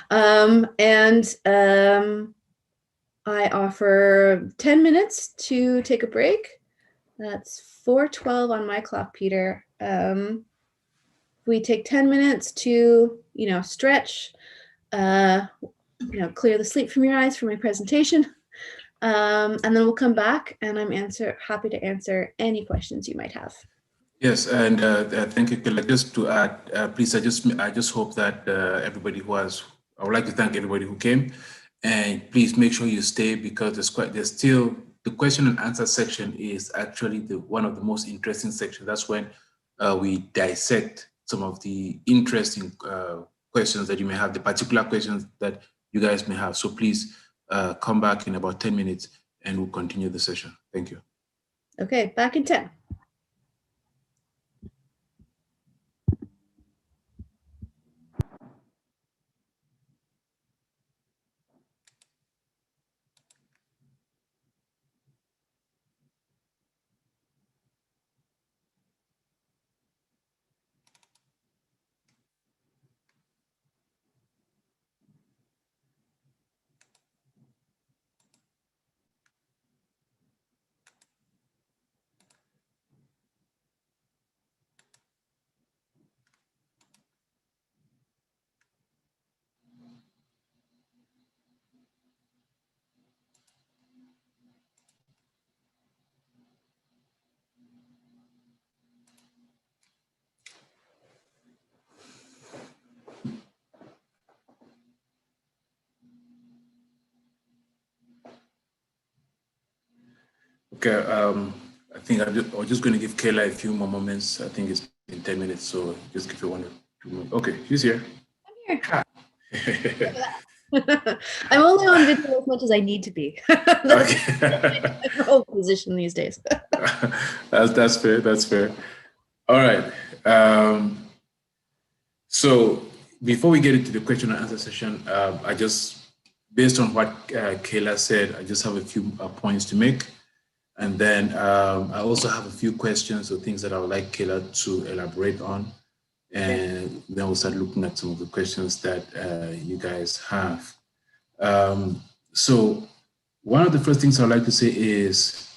I offer 10 minutes to take a break. That's 4:12 on my clock, Peter. We take 10 minutes to, stretch, clear the sleep from your eyes for my presentation. And then we'll come back and I'm happy to answer any questions you might have. Yes, and thank you, Killa. Just to add, please, I just hope that everybody I would like to thank everybody who came, and please make sure you stay because there's still the question and answer section is actually one of the most interesting sections. That's when we dissect some of the interesting questions that you may have, the particular questions that you guys may have. So please come back in about 10 minutes and we'll continue the session. Thank you. Okay, back in 10. I think I'm just going to give Kayla a few more moments. I think it's been 10 minutes, so just give her 1 or 2 minutes. Okay, she's here. I'm here. I'm only on video as much as I need to be. That's my role position these days. That's fair. That's fair. All right. So before we get into the question and answer session, I just, based on what Kayla said, I just have a few points to make. And then I also have a few questions or things that I would like Kayla to elaborate on. And then we'll start looking at some of the questions that you guys have. So one of the first things I'd like to say is,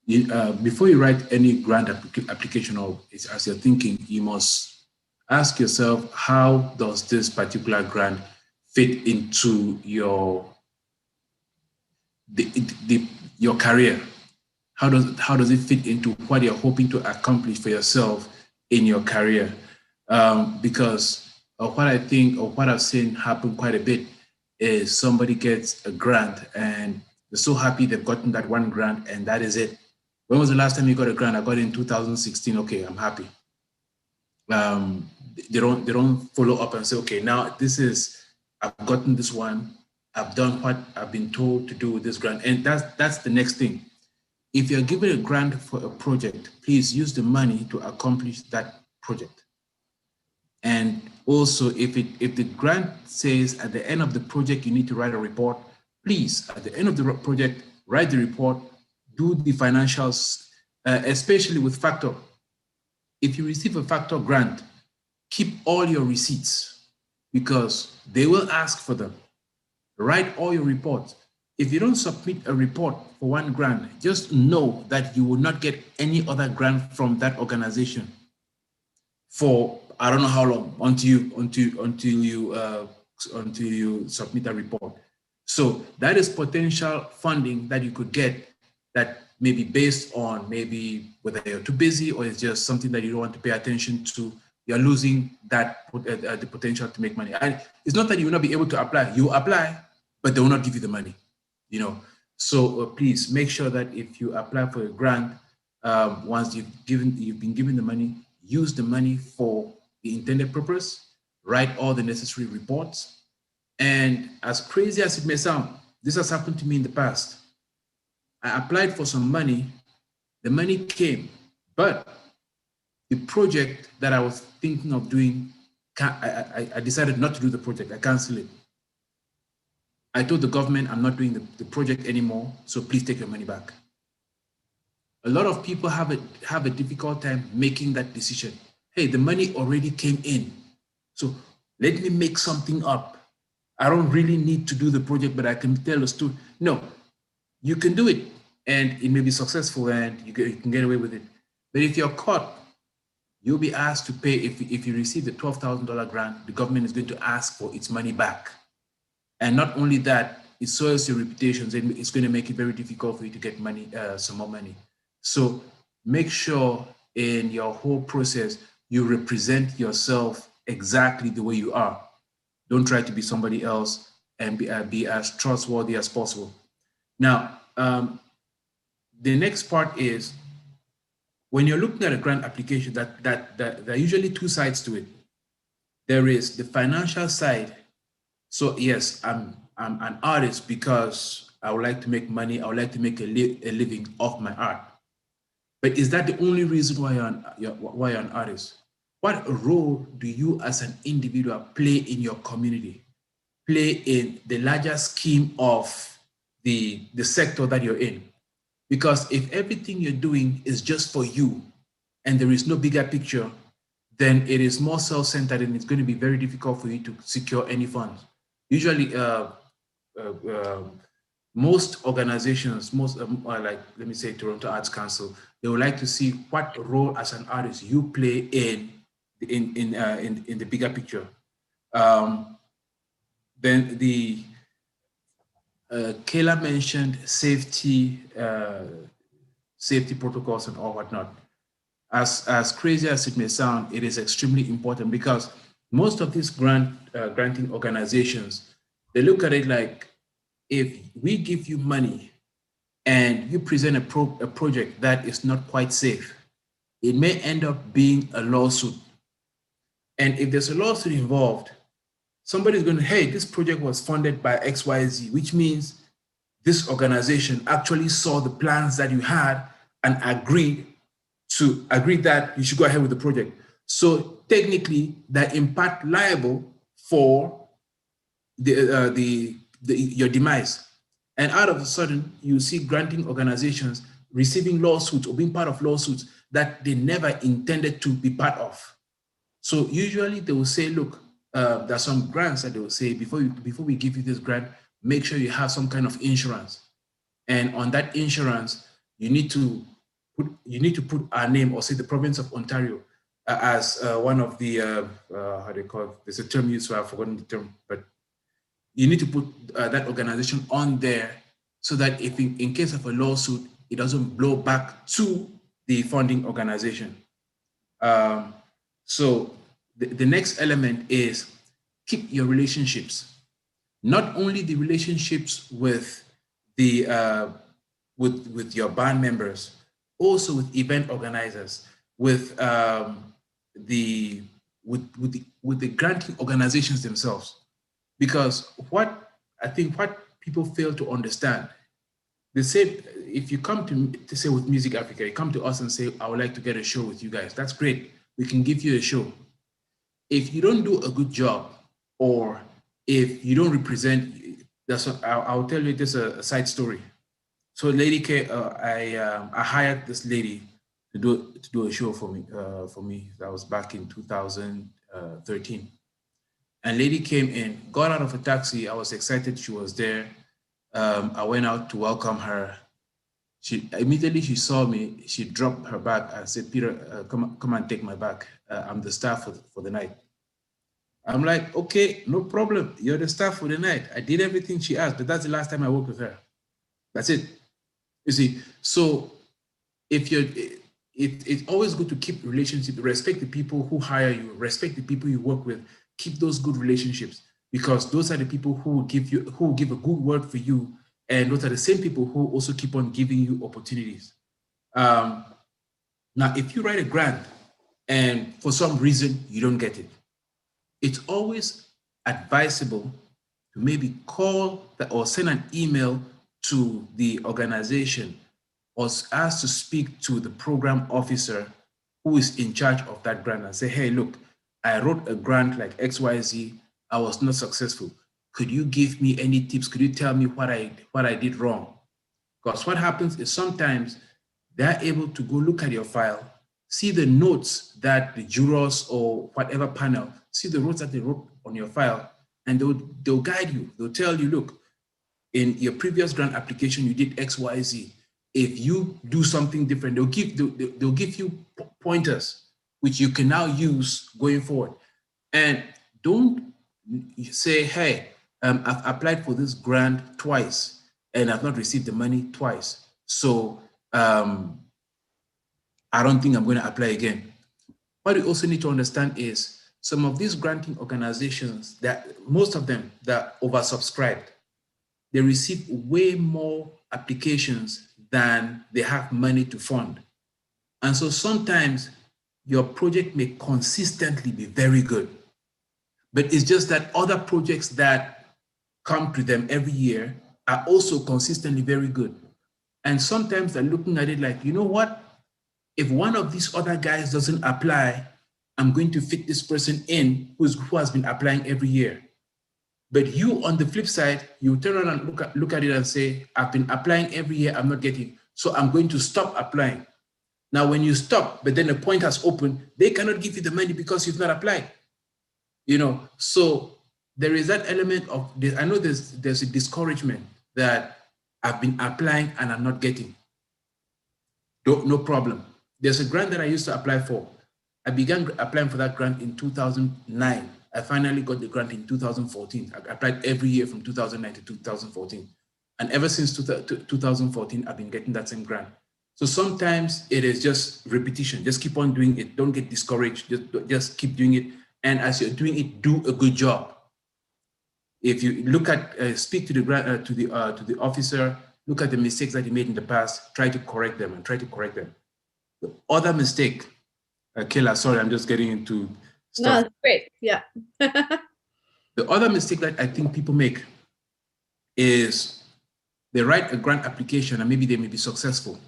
before you write any grant application, or as you're thinking, you must ask yourself, how does this particular grant fit into your career? How does it fit into what you're hoping to accomplish for yourself in your career? Because what I think, or what I've seen happen quite a bit, is somebody gets a grant and they're so happy they've gotten that one grant and that is it. When was the last time you got a grant? I got it in 2016. Okay, I'm happy. They don't follow up and say, okay, now I've gotten this one. I've done what I've been told to do with this grant. And that's the next thing. If you're given a grant for a project, please use the money to accomplish that project. And also, if the grant says at the end of the project you need to write a report, please, at the end of the project, write the report, do the financials, especially with Factor. If you receive a Factor grant, keep all your receipts because they will ask for them. Write all your reports. If you don't submit a report for one grant, just know that you will not get any other grant from that organization for I don't know how long until you submit a report. So that is potential funding that you could get that may be based on maybe whether you're too busy or it's just something that you don't want to pay attention to. You're losing that the potential to make money. And it's not that you will not be able to apply. You apply, but they will not give you the money. You know. So please make sure that if you apply for a grant, once you've been given the money, use the money for the intended purpose, write all the necessary reports. And as crazy as it may sound, this has happened to me in the past. I applied for some money, the money came, but the project that I was thinking of doing, I decided not to do the project, I canceled it. I told the government I'm not doing the project anymore, so please take your money back. A lot of people have a difficult time making that decision. Hey, the money already came in, so let me make something up. I don't really need to do the project, but I can tell a story. No, you can do it, and it may be successful, and you can get away with it. But if you're caught, you'll be asked to pay. If you receive the $12,000 grant, the government is going to ask for its money back. And not only that, it soils your reputation. It's going to make it very difficult for you to get money, some more money. So make sure in your whole process, you represent yourself exactly the way you are. Don't try to be somebody else, and be as trustworthy as possible. Now, the next part is, when you're looking at a grant application, there are usually two sides to it. There is the financial side. So yes, I'm an artist because I would like to make money. I would like to make a living off my art. But is that the only reason why you're an artist? What role do you as an individual play in your community, play in the larger scheme of the sector that you're in? Because if everything you're doing is just for you and there is no bigger picture, then it is more self-centered and it's going to be very difficult for you to secure any funds. Usually, most organizations, like, let me say Toronto Arts Council, they would like to see what role as an artist you play in the bigger picture. Then Kayla mentioned safety protocols and all whatnot. As crazy as it may sound, it is extremely important because most of these granting organizations, they look at it like, if we give you money and you present a project that is not quite safe, it may end up being a lawsuit. And if there's a lawsuit involved, somebody's going to, hey, this project was funded by XYZ, which means this organization actually saw the plans that you had and agreed that you should go ahead with the project. So technically, they're in part liable for your demise. And out of a sudden, you see granting organizations receiving lawsuits or being part of lawsuits that they never intended to be part of. So usually they will say, look, there's some grants that they will say, before we give you this grant, make sure you have some kind of insurance. And on that insurance, you need to put our name, or say the province of Ontario, as one of the, how do you call it? There's a term used, so I've forgotten the term, but you need to put that organization on there so that if in case of a lawsuit, it doesn't blow back to the funding organization. So the next element is keep your relationships. Not only the relationships with the with your band members, also with event organizers, with the granting organizations themselves. Because what people fail to understand, they say, if you come to say with Music Africa, you come to us and say, I would like to get a show with you guys. That's great. We can give you a show. If you don't do a good job, or if you don't represent, I'll tell you this a side story. So Lady K, I hired this lady to do a show for me. That was back in 2013. And lady came in, got out of a taxi. I was excited she was there. I went out to welcome her. Immediately she saw me, she dropped her bag and said, Peter, come and take my bag. I'm the staff for the night. I'm like, okay, no problem. You're the staff for the night. I did everything she asked, but that's the last time I worked with her. That's it. You see, so it's always good to keep relationships, respect the people who hire you, respect the people you work with, keep those good relationships, because those are the people who will give a good word for you, and those are the same people who also keep on giving you opportunities. Now, if you write a grant and for some reason you don't get it, it's always advisable to maybe call or send an email to the organization, or ask to speak to the program officer who is in charge of that grant and say, hey, look, I wrote a grant like XYZ, I was not successful. Could you give me any tips? Could you tell me what I did wrong? Because what happens is sometimes they're able to go look at your file, see the notes that the jurors or whatever panel, see the notes that they wrote on your file, and they'll guide you. They'll tell you, look, in your previous grant application, you did XYZ. If you do something different, they'll give you pointers, which you can now use going forward. And don't say, hey, I've applied for this grant twice and I've not received the money twice. So I don't think I'm going to apply again. What you also need to understand is some of these granting organizations, that most of them that are oversubscribed, they receive way more applications than they have money to fund. And so sometimes your project may consistently be very good, but it's just that other projects that come to them every year are also consistently very good. And sometimes they're looking at it like, you know what? If one of these other guys doesn't apply, I'm going to fit this person in who has been applying every year. But you, on the flip side, you turn around and look at it and say, I've been applying every year, I'm not getting, so I'm going to stop applying. Now, when you stop, but then a point has opened, they cannot give you the money because you've not applied. So there is that element of this. I know there's a discouragement that I've been applying and I'm not getting. No problem. There's a grant that I used to apply for. I began applying for that grant in 2009. I finally got the grant in 2014. I applied every year from 2009 to 2014. And ever since 2014, I've been getting that same grant. So sometimes it is just repetition. Just keep on doing it. Don't get discouraged. Just keep doing it. And as you're doing it, do a good job. If you look at, speak to the officer, look at the mistakes that you made in the past, try to correct them and try to correct them. The other mistake, Kayla, sorry, I'm just getting into stuff. No, that's great. Yeah. The other mistake that I think people make is they write a grant application and maybe they may be successful.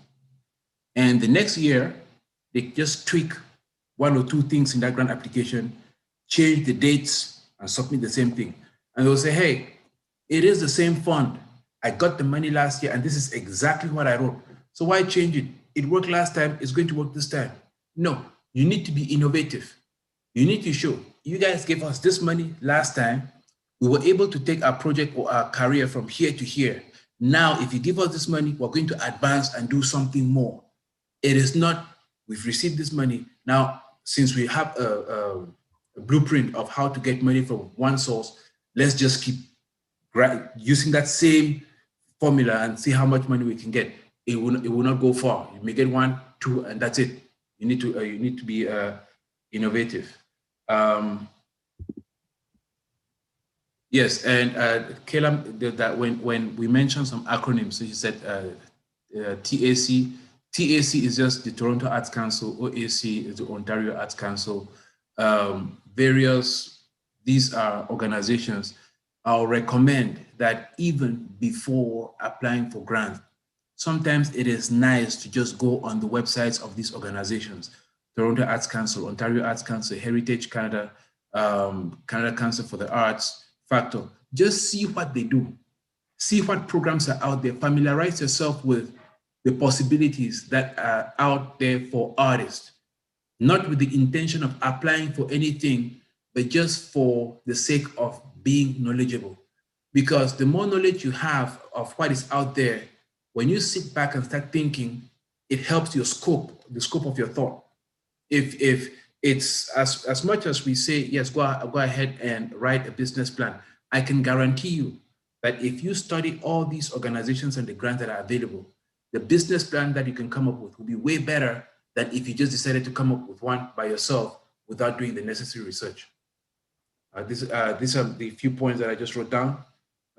And the next year, they just tweak one or two things in that grant application, change the dates and submit the same thing. And they'll say, hey, it is the same fund. I got the money last year and this is exactly what I wrote. So why change it? It worked last time, it's going to work this time. No, you need to be innovative. You need to show, you guys gave us this money last time. We were able to take our project or our career from here to here. Now, if you give us this money, we're going to advance and do something more. It is not, we've received this money. Now, since we have a blueprint of how to get money from one source, let's just keep using that same formula and see how much money we can get. It will not go far. You may get 1, 2, and that's it. You need to be innovative. Yes, and Kayla, that when we mentioned some acronyms, so you said TAC. TAC is just the Toronto Arts Council. OAC is the Ontario Arts Council. These are organizations. I'll recommend that even before applying for grants, sometimes it is nice to just go on the websites of these organizations. Toronto Arts Council, Ontario Arts Council, Heritage Canada, Canada Council for the Arts, Factor. Just see what they do. See what programs are out there. Familiarize yourself with the possibilities that are out there for artists, not with the intention of applying for anything, but just for the sake of being knowledgeable. Because the more knowledge you have of what is out there, when you sit back and start thinking, it helps your scope, the scope of your thought. If it's as much as we say, yes, go ahead and write a business plan, I can guarantee you that if you study all these organizations and the grants that are available, the business plan that you can come up with will be way better than if you just decided to come up with one by yourself without doing the necessary research. These are the few points that I just wrote down.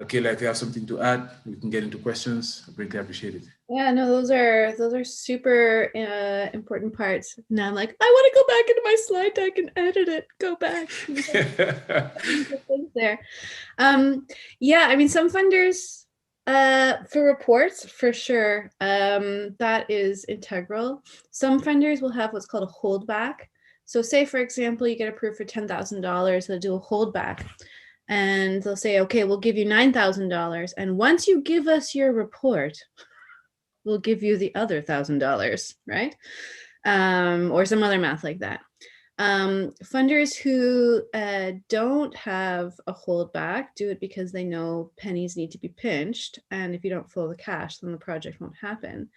Okay, like if you have something to add, we can get into questions. I greatly appreciate it. Yeah, no, those are super important parts. Now I'm like, I want to go back into my slide deck and edit it. Go back. There. Yeah, I mean, some funders for reports, for sure, that is integral. Some funders will have what's called a holdback. So say, for example, you get approved for $10,000, they'll do a holdback. And they'll say, okay, we'll give you $9,000. And once you give us your report, we'll give you the other $1,000, right? Or some other math like that. Funders who don't have a holdback do it because they know pennies need to be pinched. And if you don't flow the cash, then the project won't happen.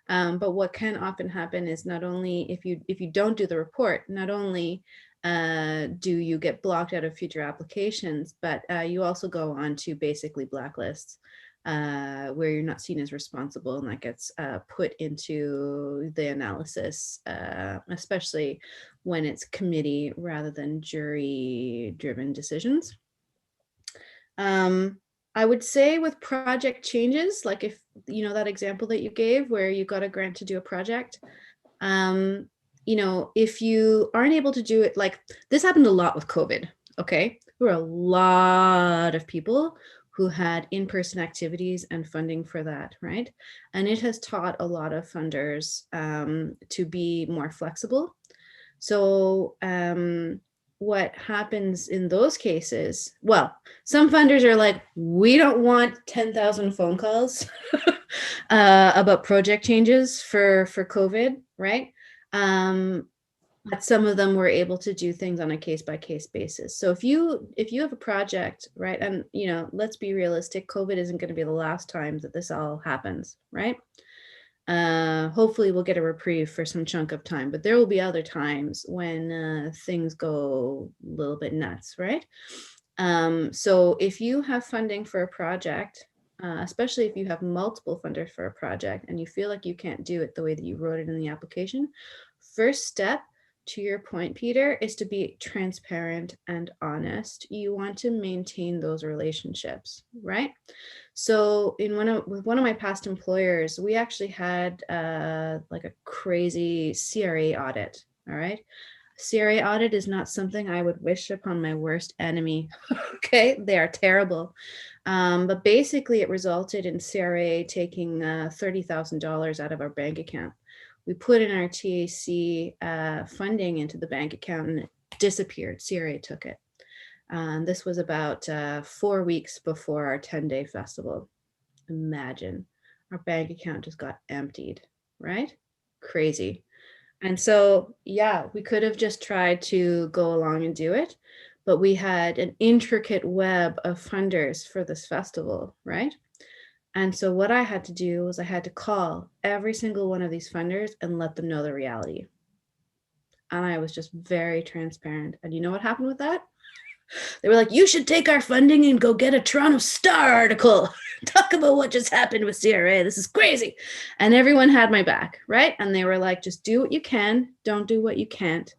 But what can often happen is not only if you don't do the report, not only do you get blocked out of future applications, but you also go on to basically blacklists where you're not seen as responsible, and that gets put into the analysis, especially when it's committee rather than jury driven decisions. I would say with project changes, like if, you know, that example that you gave where you got a grant to do a project, you know, if you aren't able to do it, like this happened a lot with COVID, okay? There were a lot of people who had in-person activities and funding for that, right? And it has taught a lot of funders to be more flexible. So what happens in those cases, well, some funders are like, we don't want 10,000 phone calls about project changes for COVID, right? But some of them were able to do things on a case-by-case basis. So if you have a project, right, and you know, let's be realistic, COVID isn't going to be the last time that this all happens, right? Hopefully we'll get a reprieve for some chunk of time, but there will be other times when things go a little bit nuts, right? So if you have funding for a project, especially if you have multiple funders for a project and you feel like you can't do it the way that you wrote it in the application, first step to your point, Peter, is to be transparent and honest. You want to maintain those relationships, right? So with one of my past employers, we actually had like a crazy CRA audit. All right. CRA audit is not something I would wish upon my worst enemy. Okay, they are terrible. But basically, it resulted in CRA taking $30,000 out of our bank account. We put in our TAC funding into the bank account and it disappeared. CRA took it. This was about 4 weeks before our 10-day festival. Imagine, our bank account just got emptied, right? Crazy. And so, yeah, we could have just tried to go along and do it, but we had an intricate web of funders for this festival, right? And so what I had to do was I had to call every single one of these funders and let them know the reality. And I was just very transparent. And you know what happened with that? They were like, you should take our funding and go get a Toronto Star article. Talk about what just happened with CRA. This is crazy. And everyone had my back, right? And they were like, just do what you can. Don't do what you can't,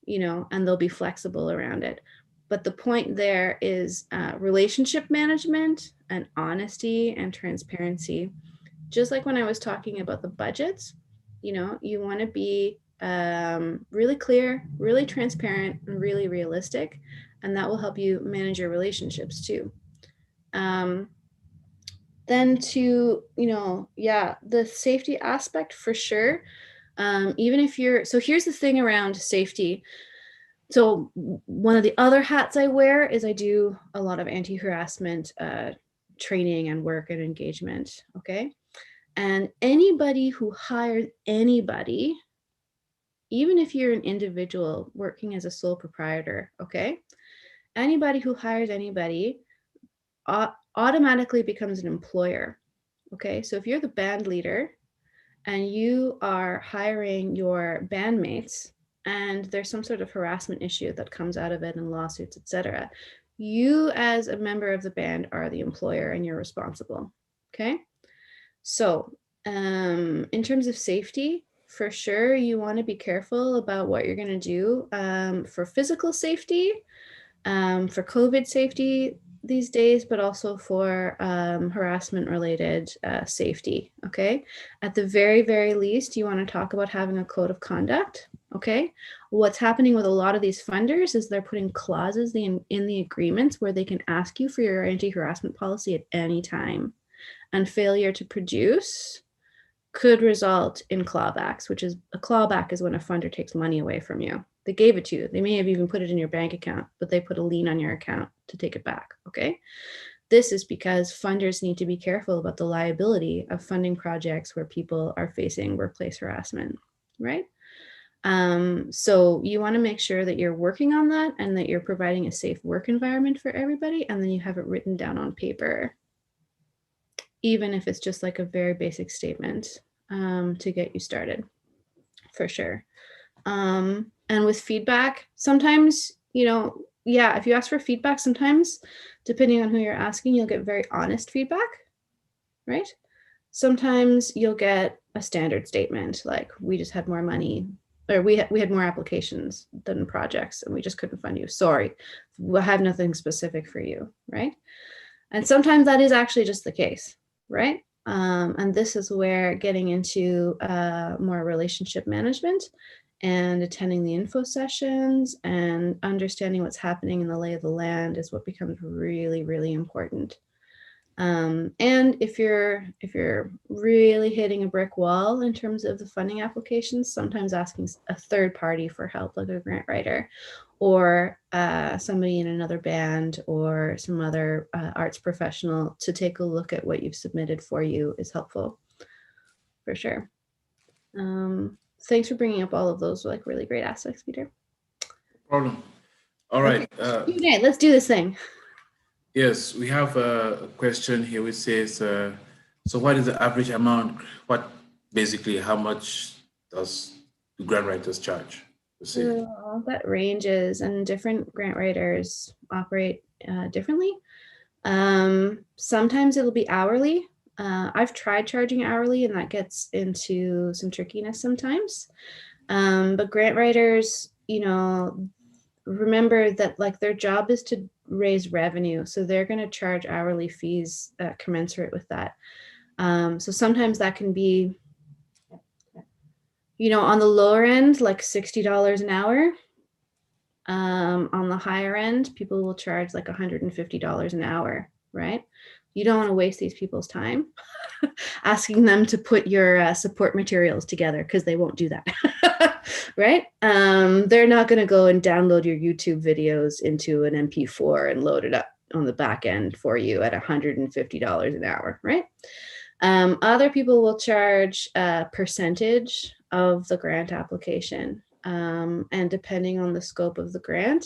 and they'll be flexible around it. But the point there is relationship management and honesty and transparency. Just like when I was talking about the budgets, you want to be really clear, really transparent, and really realistic. And that will help you manage your relationships too. Then to, the safety aspect for sure. Even if so here's the thing around safety. So one of the other hats I wear is I do a lot of anti-harassment training and work and engagement, okay? And anybody who hires anybody, even if you're an individual working as a sole proprietor, okay? Anybody who hires anybody automatically becomes an employer, okay? So if you're the band leader and you are hiring your bandmates and there's some sort of harassment issue that comes out of it and lawsuits, etc., you as a member of the band are the employer and you're responsible, okay? So in terms of safety, for sure, you want to be careful about what you're going to do for physical safety, for COVID safety these days, but also for harassment related safety, okay? At the very, very least, you want to talk about having a code of conduct, okay? What's happening with a lot of these funders is they're putting clauses in the agreements where they can ask you for your anti-harassment policy at any time. And failure to produce could result in clawbacks, which is a clawback is when a funder takes money away from you. They gave it to you. They may have even put it in your bank account, but they put a lien on your account to take it back, okay? This is because funders need to be careful about the liability of funding projects where people are facing workplace harassment, right? So you want to make sure that you're working on that and that you're providing a safe work environment for everybody, and then you have it written down on paper, even if it's just like a very basic statement to get you started, for sure. And with feedback, sometimes, if you ask for feedback, sometimes, depending on who you're asking, you'll get very honest feedback, right? Sometimes you'll get a standard statement like, we just had more money, or we had more applications than projects and we just couldn't fund you. Sorry, we'll have nothing specific for you, right? And sometimes that is actually just the case, right? And this is where getting into more relationship management and attending the info sessions and understanding what's happening in the lay of the land is what becomes really, really important. And if you're really hitting a brick wall in terms of the funding applications, sometimes asking a third party for help, like a grant writer or somebody in another band or some other arts professional to take a look at what you've submitted for you is helpful, for sure. Thanks for bringing up all of those like really great aspects, Peter. No problem. All right. Okay, let's do this thing. Yes, we have a question here which says, so what is the average amount? How much do grant writers charge? That ranges, and different grant writers operate differently. Sometimes it'll be hourly. I've tried charging hourly and that gets into some trickiness sometimes. But grant writers, remember that like their job is to raise revenue. So they're going to charge hourly fees commensurate with that. So sometimes that can be, on the lower end, like $60 an hour. On the higher end, people will charge like $150 an hour, right? You don't want to waste these people's time asking them to put your support materials together because they won't do that, right? They're not going to go and download your YouTube videos into an MP4 and load it up on the back end for you at $150 an hour, right? Other people will charge a percentage of the grant application. And depending on the scope of the grant,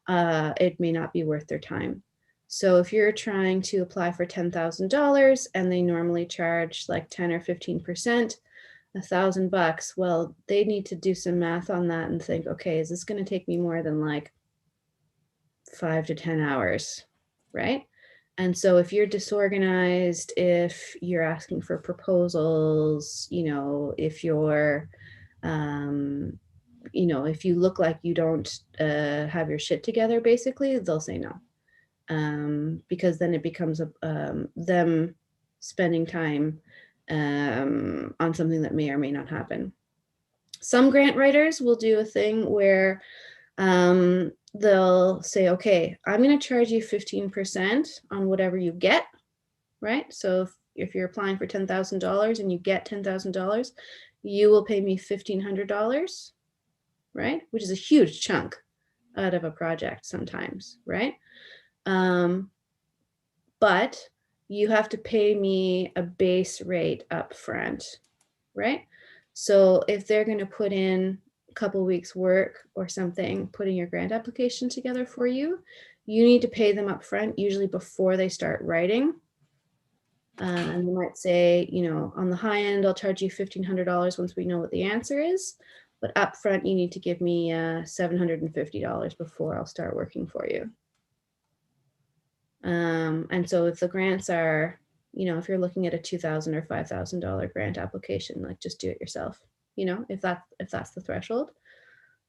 it may not be worth their time. So if you're trying to apply for $10,000 and they normally charge like 10 or 15%, $1,000, well, they need to do some math on that and think, okay, is this going to take me more than like 5 to 10 hours, right? And so if you're disorganized, if you're asking for proposals, if you're, if you look like you don't have your shit together, basically, they'll say no. Because then it becomes them spending time on something that may or may not happen. Some grant writers will do a thing where they'll say, okay, I'm going to charge you 15% on whatever you get, right? So if you're applying for $10,000 and you get $10,000, you will pay me $1,500, right? Which is a huge chunk out of a project sometimes, right? But you have to pay me a base rate up front, right? So if they're going to put in a couple weeks work or something, putting your grant application together for you, you need to pay them up front, usually before they start writing. And you might say, on the high end, I'll charge you $1,500 once we know what the answer is. But up front, you need to give me $750 before I'll start working for you. And so if the grants are, if you're looking at a $2,000 or $5,000 grant application, like just do it yourself, if that's the threshold.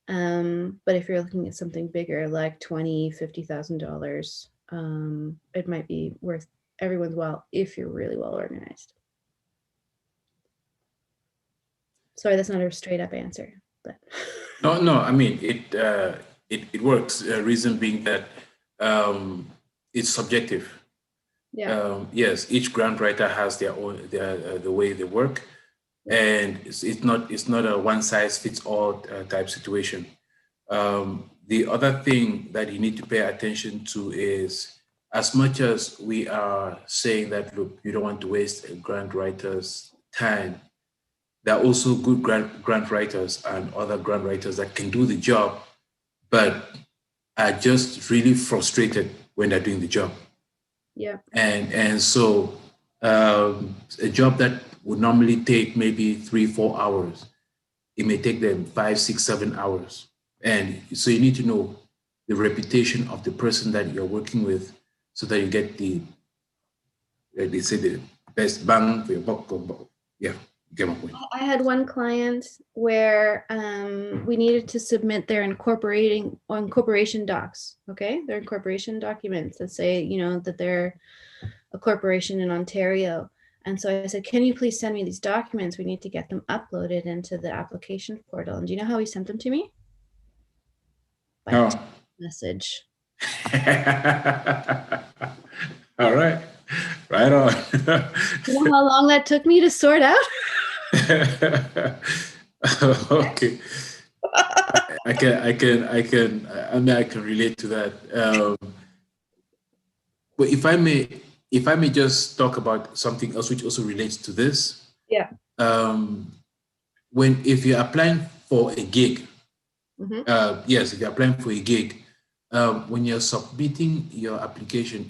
But if you're looking at something bigger, like $20,000, $50,000, it might be worth everyone's while if you're really well organized. Sorry, that's not a straight up answer, but. No, I mean, it works. Reason being that it's subjective. Yeah. Yes, each grant writer has their own the way they work, and it's not a one size fits all type situation. The other thing that you need to pay attention to is, as much as we are saying that, look, you don't want to waste a grant writer's time, there are also good grant writers and other grant writers that can do the job, but are just really frustrated when they're doing the job. Yeah. And so a job that would normally take maybe 3-4 hours, it may take them 5, 6, 7 hours. And so you need to know the reputation of the person that you're working with so that you get the, like they say, the best bang for your buck. Yeah, get my point. I had one client where we needed to submit their incorporation docs. Okay, their incorporation documents that say, that they're a corporation in Ontario. And so I said, can you please send me these documents? We need to get them uploaded into the application portal. And do you know how he sent them to me? By message. All right. Right on. You know how long that took me to sort out? Okay. I can relate to that. But if I may just talk about something else which also relates to this. Yeah. If you're applying for a gig, yes, if you're applying for a gig, when you're submitting your application,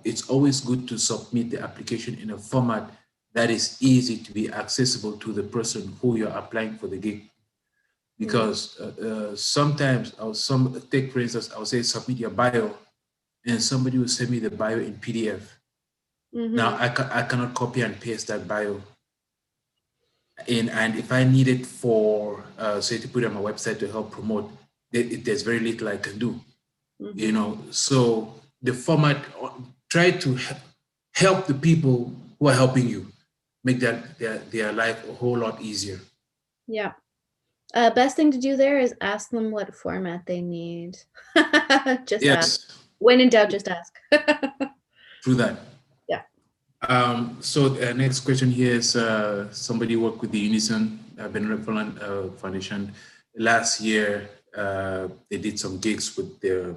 it's always good to submit the application in a format that is easy to be accessible to the person who you're applying for the gig. Because sometimes, take for instance, I'll say submit your bio, and somebody will send me the bio in PDF. Now I cannot copy and paste that bio. and if I need it for, say, to put it on my website to help promote, there's very little I can do. You know, so the format, try to help the people who are helping you make their life a whole lot easier. Yeah. Best thing to do there is ask them what format they need. Just ask. Yes, When in doubt, just ask. through that. Yeah. So next question here is, somebody worked with the Unison Benevolent Foundation. Last year, they did some gigs with the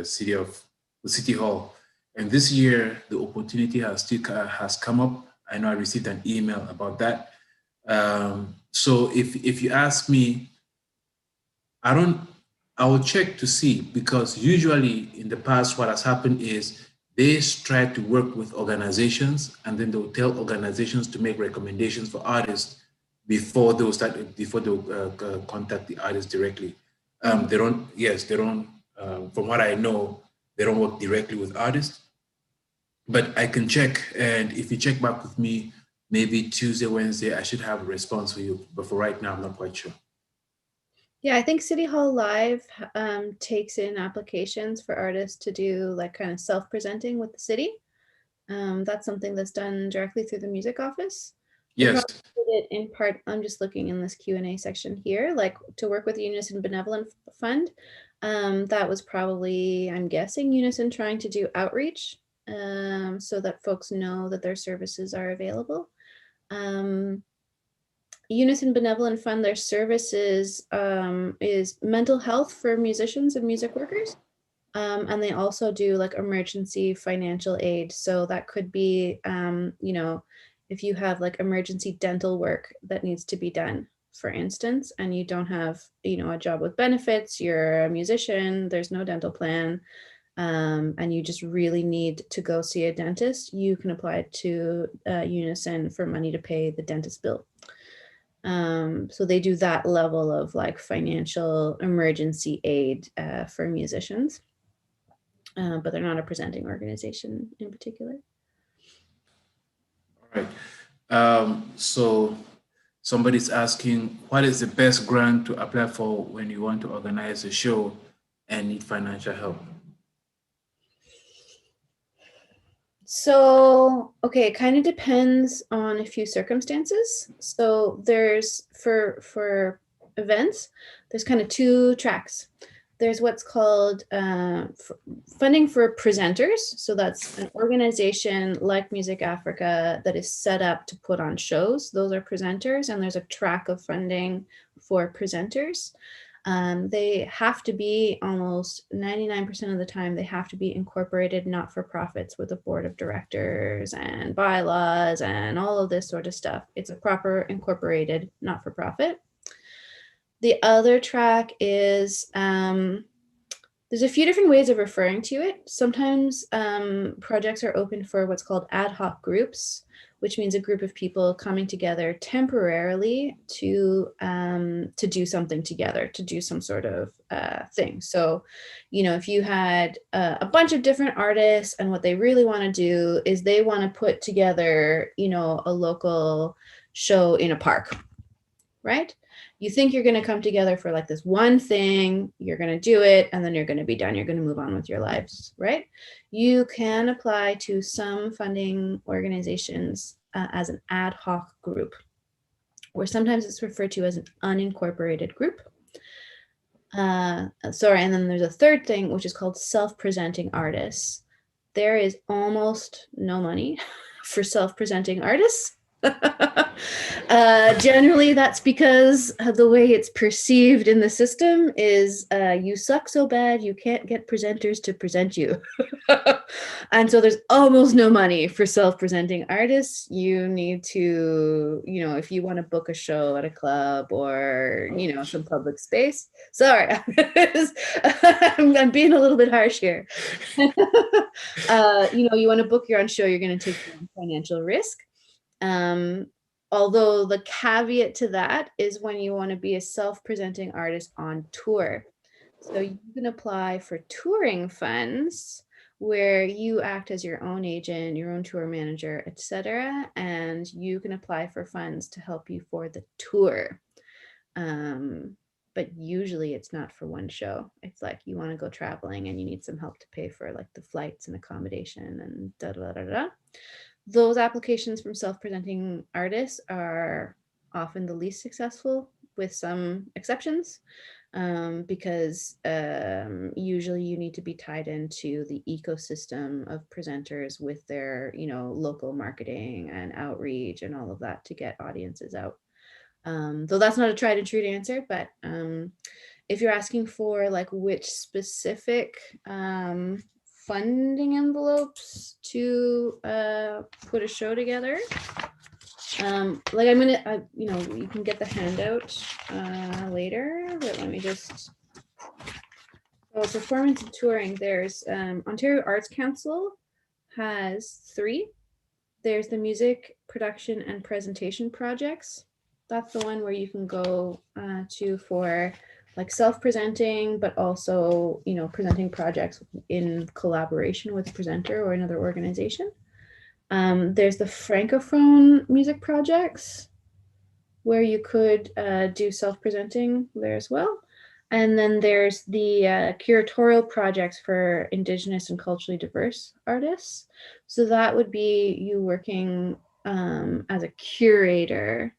City Hall. And this year, the opportunity has come up. I know I received an email about that. So if you ask me, I will check to see, because usually in the past, what has happened is they try to work with organizations, and then they'll tell organizations to make recommendations for artists before they'll contact the artists directly. They don't, from what I know, they don't work directly with artists, but I can check. And if you check back with me, maybe Tuesday, Wednesday, I should have a response for you. But for right now, I'm not quite sure. Yeah, I think City Hall Live takes in applications for artists to do like kind of self-presenting with the city. That's something that's done directly through the music office. They Yes. probably did it in part, I'm just looking in this Q&A section here, like to work with the Unison Benevolent Fund. That was probably, I'm guessing, Unison trying to do outreach so that folks know that their services are available. Unison Benevolent Fund, their services is mental health for musicians and music workers. And they also do like emergency financial aid. So that could be, you know, if you have like emergency dental work that needs to be done, for instance, and you don't have, you know, a job with benefits, you're a musician, there's no dental plan, and you just really need to go see a dentist, you can apply to Unison for money to pay the dentist bill. So they do that level of like financial emergency aid for musicians, but they're not a presenting organization in particular. All right. So somebody's asking, what is the best grant to apply for when you want to organize a show and need financial help? So, okay, it kind of depends on a few circumstances. So there's for events, there's kind of two tracks. There's what's called funding for presenters. So that's an organization like Music Africa that is set up to put on shows. Those are presenters, and there's a track of funding for presenters. They have to be, almost 99% of the time, they have to be incorporated not-for-profits with a board of directors and bylaws and all of this sort of stuff. It's a proper incorporated not-for-profit. The other track is, there's a few different ways of referring to it. Sometimes projects are open for what's called ad hoc groups, which means a group of people coming together temporarily to do something together, to do some sort of thing. So, you know, if you had a bunch of different artists and what they really want to do is they want to put together, you know, a local show in a park, right? You think you're going to come together for like this one thing, you're going to do it, and then you're going to be done. You're going to move on with your lives, right? You can apply to some funding organizations as an ad hoc group, or sometimes it's referred to as an unincorporated group. Sorry, and then there's a third thing, which is called self-presenting artists. There is almost no money for self-presenting artists. Generally, that's because the way it's perceived in the system is you suck so bad you can't get presenters to present you. And so there's almost no money for self-presenting artists. You need to, you know, if you want to book a show at a club or, you know, some public space. Sorry, I'm being a little bit harsh here. You know, you want to book your own show, you're going to take your own financial risk. Although the caveat to that is when you want to be a self-presenting artist on tour. So you can apply for touring funds, where you act as your own agent, your own tour manager, etc., and you can apply for funds to help you for the tour. But usually it's not for one show. It's like you want to go traveling and you need some help to pay for like the flights and accommodation and da da da da. Those applications from self-presenting artists are often the least successful, with some exceptions, because usually you need to be tied into the ecosystem of presenters with their, local marketing and outreach and all of that to get audiences out. Though that's not a tried and true answer, but if you're asking for like which specific funding envelopes to put a show together, like I'm gonna, you can get the handout later, but let me just. So performance and touring, there's Ontario Arts Council has 3. There's the music production and presentation projects. That's the one where you can go to for like self-presenting, but also, presenting projects in collaboration with a presenter or another organization. There's the Francophone music projects, where you could do self-presenting there as well. And then there's the curatorial projects for Indigenous and culturally diverse artists. So that would be you working as a curator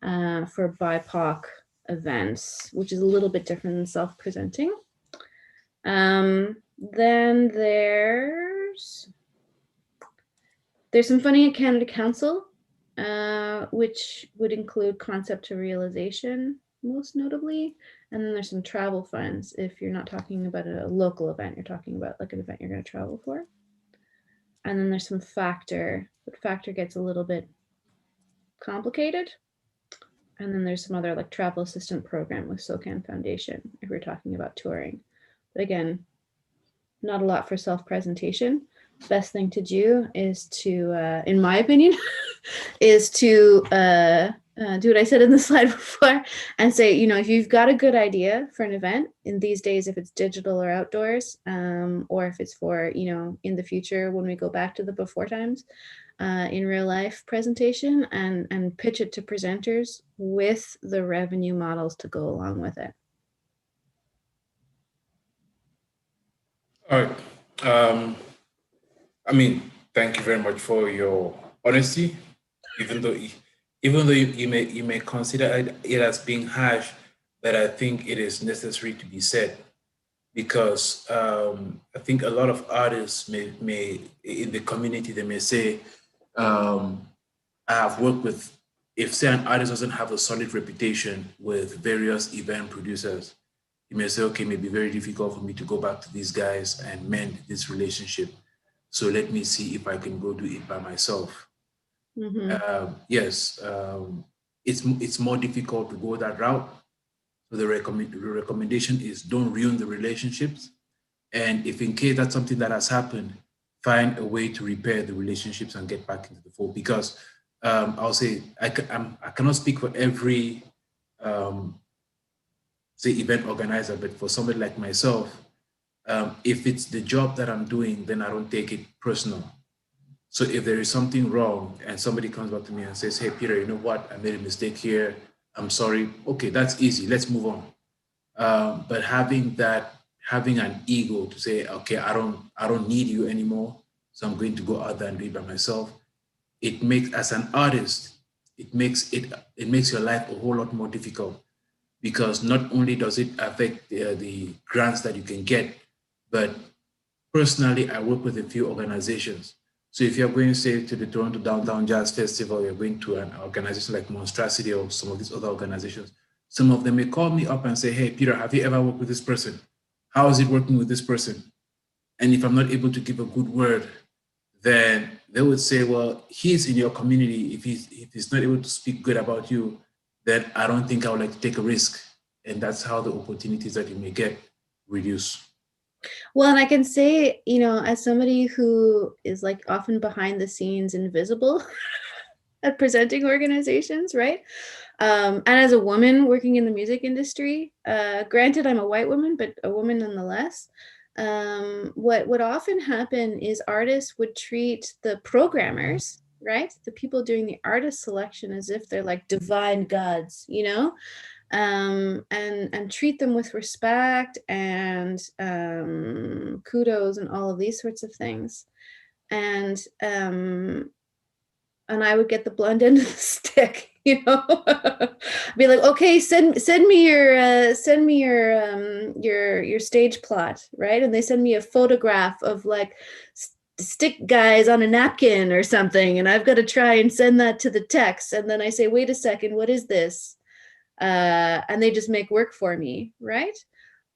for BIPOC events, which is a little bit different than self-presenting. Then there's some funding at Canada Council, which would include concept to realization, most notably. And then there's some travel funds if you're not talking about a local event, you're talking about like an event you're going to travel for. And then there's some Factor, but Factor gets a little bit complicated. And then there's some other like travel assistant program with SOCAN Foundation if we're talking about touring. But again, not a lot for self-presentation. Best thing to do is to, in my opinion, is to do what I said in the slide before and say, if you've got a good idea for an event in these days, if it's digital or outdoors, or if it's for, in the future when we go back to the before times, in real life presentation, and pitch it to presenters with the revenue models to go along with it. All right. Thank you very much for your honesty, even though you may consider it as being harsh, but I think it is necessary to be said, because I think a lot of artists may in the community, they may say, I have worked with, if say an artist doesn't have a solid reputation with various event producers, you may say, okay, it may be very difficult for me to go back to these guys and mend this relationship. So let me see if I can go do it by myself. Mm-hmm. Yes, it's more difficult to go that route. So the recommendation is don't ruin the relationships. And if in case that's something that has happened, find a way to repair the relationships and get back into the fold. Because I'll say, I cannot speak for every, say, event organizer, but for somebody like myself, if it's the job that I'm doing, then I don't take it personal. So if there is something wrong and somebody comes back to me and says, hey, Peter, you know what? I made a mistake here. I'm sorry. Okay, that's easy. Let's move on. But having an ego to say, okay, I don't need you anymore, so I'm going to go out there and do it by myself. It makes, as an artist, it makes your life a whole lot more difficult, because not only does it affect the grants that you can get, but personally, I work with a few organizations. So if you're going, say, to the Toronto Downtown Jazz Festival, you're going to an organization like Monstrosity or some of these other organizations, some of them may call me up and say, hey, Peter, have you ever worked with this person? How is it working with this person? And if I'm not able to give a good word, then they would say, well, he's in your community. If he's not able to speak good about you, then I don't think I would like to take a risk. And that's how the opportunities that you may get reduce. Well, and I can say, as somebody who is like often behind the scenes invisible at presenting organizations, right? And as a woman working in the music industry, granted, I'm a white woman, but a woman nonetheless. what would often happen is artists would treat the programmers, right, the people doing the artist selection, as if they're like divine gods, you know, and treat them with respect and kudos and all of these sorts of things. And I would get the blunt end of the stick, you know. I'd be like, okay, send me your stage plot, right? And they send me a photograph of like stick guys on a napkin or something, and I've got to try and send that to the text. And then I say, wait a second, what is this? And they just make work for me, right?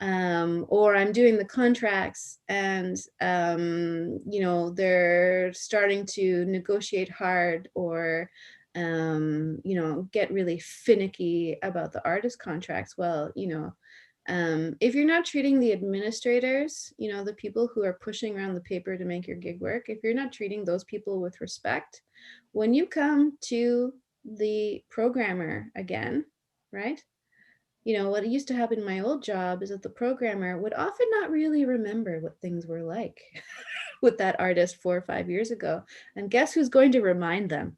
Or I'm doing the contracts and, you know, they're starting to negotiate hard or, you know, get really finicky about the artist contracts. Well, you know, if you're not treating the administrators, you know, the people who are pushing around the paper to make your gig work, if you're not treating those people with respect, when you come to the programmer again, right? You know, what used to happen in my old job is that the programmer would often not really remember what things were like with that artist 4 or 5 years ago. And guess who's going to remind them?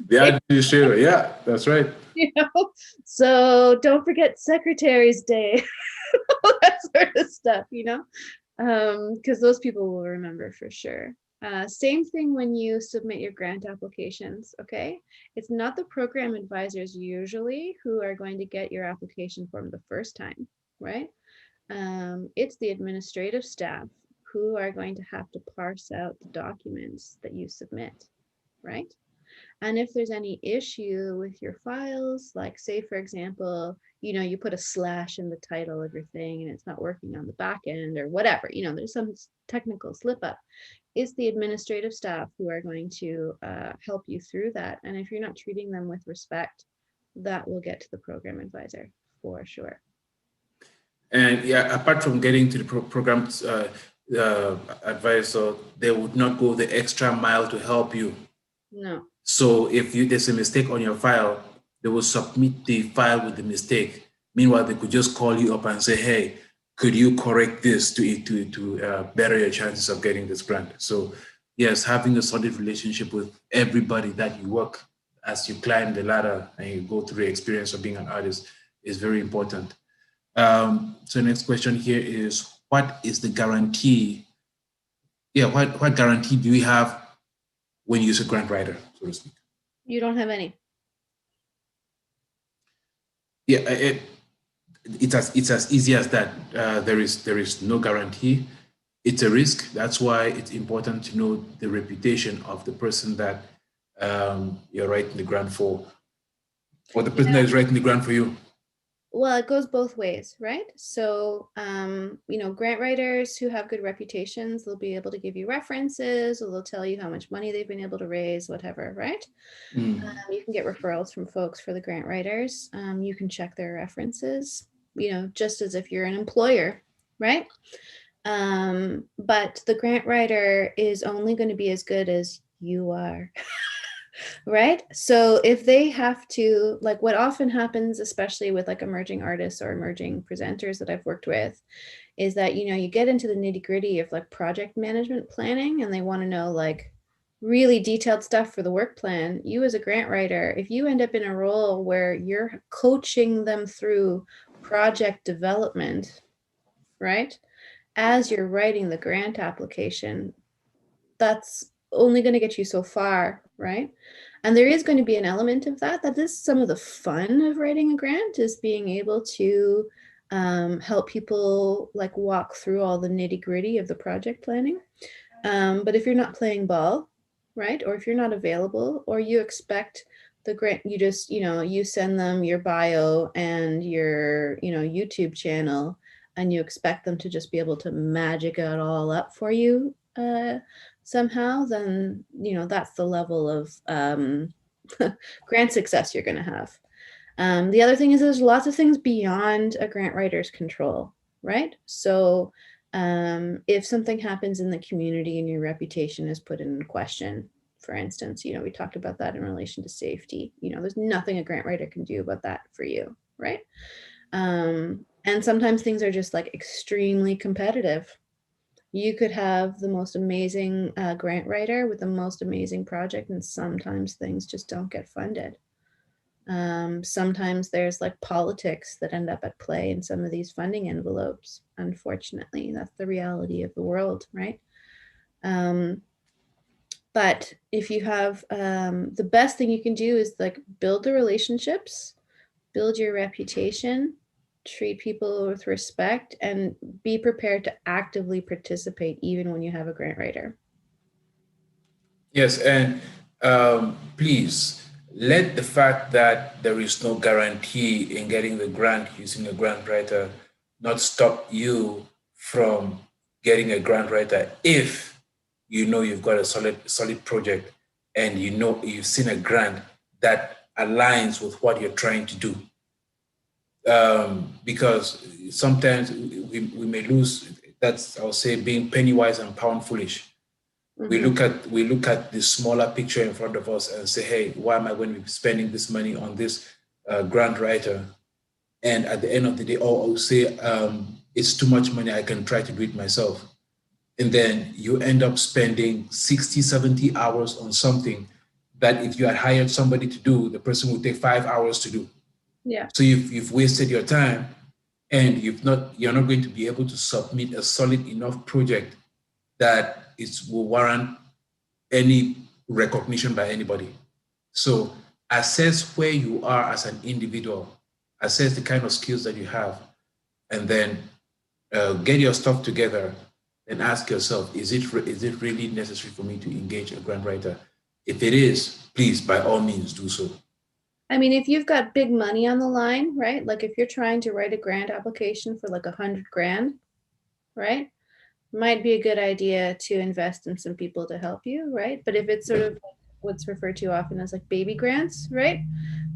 The administrator, yeah, that's right. You know, so don't forget Secretary's Day, all that sort of stuff, you know, because those people will remember for sure. Same thing when you submit your grant applications, okay? It's not the program advisors usually who are going to get your application form the first time, right? It's the administrative staff who are going to have to parse out the documents that you submit, right? And if there's any issue with your files, like say, for example, you know, you put a slash in the title of your thing and it's not working on the back end or whatever, you know, there's some technical slip up, it's the administrative staff who are going to help you through that. And if you're not treating them with respect, that will get to the program advisor for sure. And yeah, apart from getting to the program advisor, they would not go the extra mile to help you. No. So if there's a mistake on your file, they will submit the file with the mistake. Meanwhile, they could just call you up and say, hey, could you correct this to better your chances of getting this grant? So yes, having a solid relationship with everybody that you work as you climb the ladder and you go through the experience of being an artist is very important. So next question here is, what is the guarantee? Yeah, what guarantee do we have when you use a grant writer, so to speak? You don't have any. Yeah, it's as easy as that. There is no guarantee. It's a risk. That's why it's important to know the reputation of the person that you're writing the grant for, or the person that is writing the grant for you. Well, it goes both ways, right? So, you know, grant writers who have good reputations, they'll be able to give you references, or they'll tell you how much money they've been able to raise, whatever, right? You can get referrals from folks for the grant writers. You can check their references, you know, just as if you're an employer, right? But the grant writer is only going to be as good as you are. Right? So if they have to, like what often happens, especially with like emerging artists or emerging presenters that I've worked with, is that, you know, you get into the nitty gritty of like project management planning and they want to know like really detailed stuff for the work plan. You as a grant writer, if you end up in a role where you're coaching them through project development, right? As you're writing the grant application, that's only going to get you so far, right? And there is going to be an element of that. That is some of the fun of writing a grant, is being able to help people like walk through all the nitty gritty of the project planning. But if you're not playing ball, right, or if you're not available, or you expect the grant, you just, you know, you send them your bio and your, you know, YouTube channel, and you expect them to just be able to magic it all up for you somehow, then, you know, that's the level of grant success you're going to have. The other thing is there's lots of things beyond a grant writer's control, right? So if something happens in the community and your reputation is put in question, for instance, you know, we talked about that in relation to safety, you know, there's nothing a grant writer can do about that for you, right? And sometimes things are just like extremely competitive. You could have the most amazing grant writer with the most amazing project, and sometimes things just don't get funded. Sometimes there's like politics that end up at play in some of these funding envelopes. Unfortunately, that's the reality of the world, right? But if you have the best thing you can do is like build the relationships, build your reputation, treat people with respect, and be prepared to actively participate even when you have a grant writer. Yes, and please let the fact that there is no guarantee in getting the grant using a grant writer not stop you from getting a grant writer if you know you've got a solid project and you know you've seen a grant that aligns with what you're trying to do. Because sometimes we may lose, that's, I'll say, being penny wise and pound foolish. We look at the smaller picture in front of us and say, hey, why am I going to be spending this money on this grant writer? And at the end of the day, I'll say, it's too much money, I can try to do it myself. And then you end up spending 60, 70 hours on something that if you had hired somebody to do, the person would take 5 hours to do. Yeah. So you've wasted your time, and you're not going to be able to submit a solid enough project that will warrant any recognition by anybody. So assess where you are as an individual, assess the kind of skills that you have, and then get your stuff together and ask yourself, is it really necessary for me to engage a grant writer? If it is, please, by all means, do so. I mean, if you've got big money on the line, right? Like if you're trying to write a grant application for like 100 grand, right? Might be a good idea to invest in some people to help you, right? But if it's sort of what's referred to often as like baby grants, right?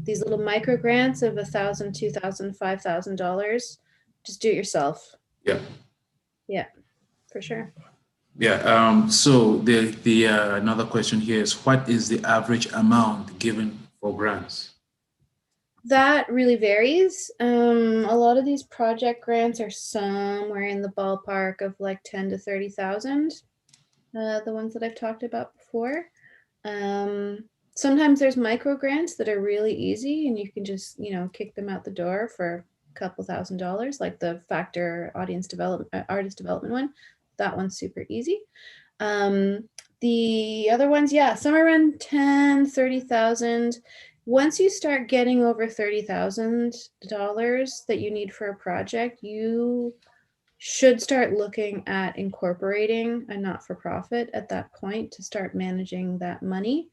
These little micro grants of $1,000, $2,000, $5,000, just do it yourself. Yeah. Yeah, for sure. Yeah. So the another question here is, what is the average amount given for grants? That really varies. A lot of these project grants are somewhere in the ballpark of like 10 to 30,000. The ones that I've talked about before. Sometimes there's micro grants that are really easy and you can just, kick them out the door for a couple $1,000, like the Factor artist development one. That one's super easy. The other ones, yeah, somewhere around 10, 30,000. Once you start getting over $30,000 that you need for a project, you should start looking at incorporating a not-for-profit at that point to start managing that money.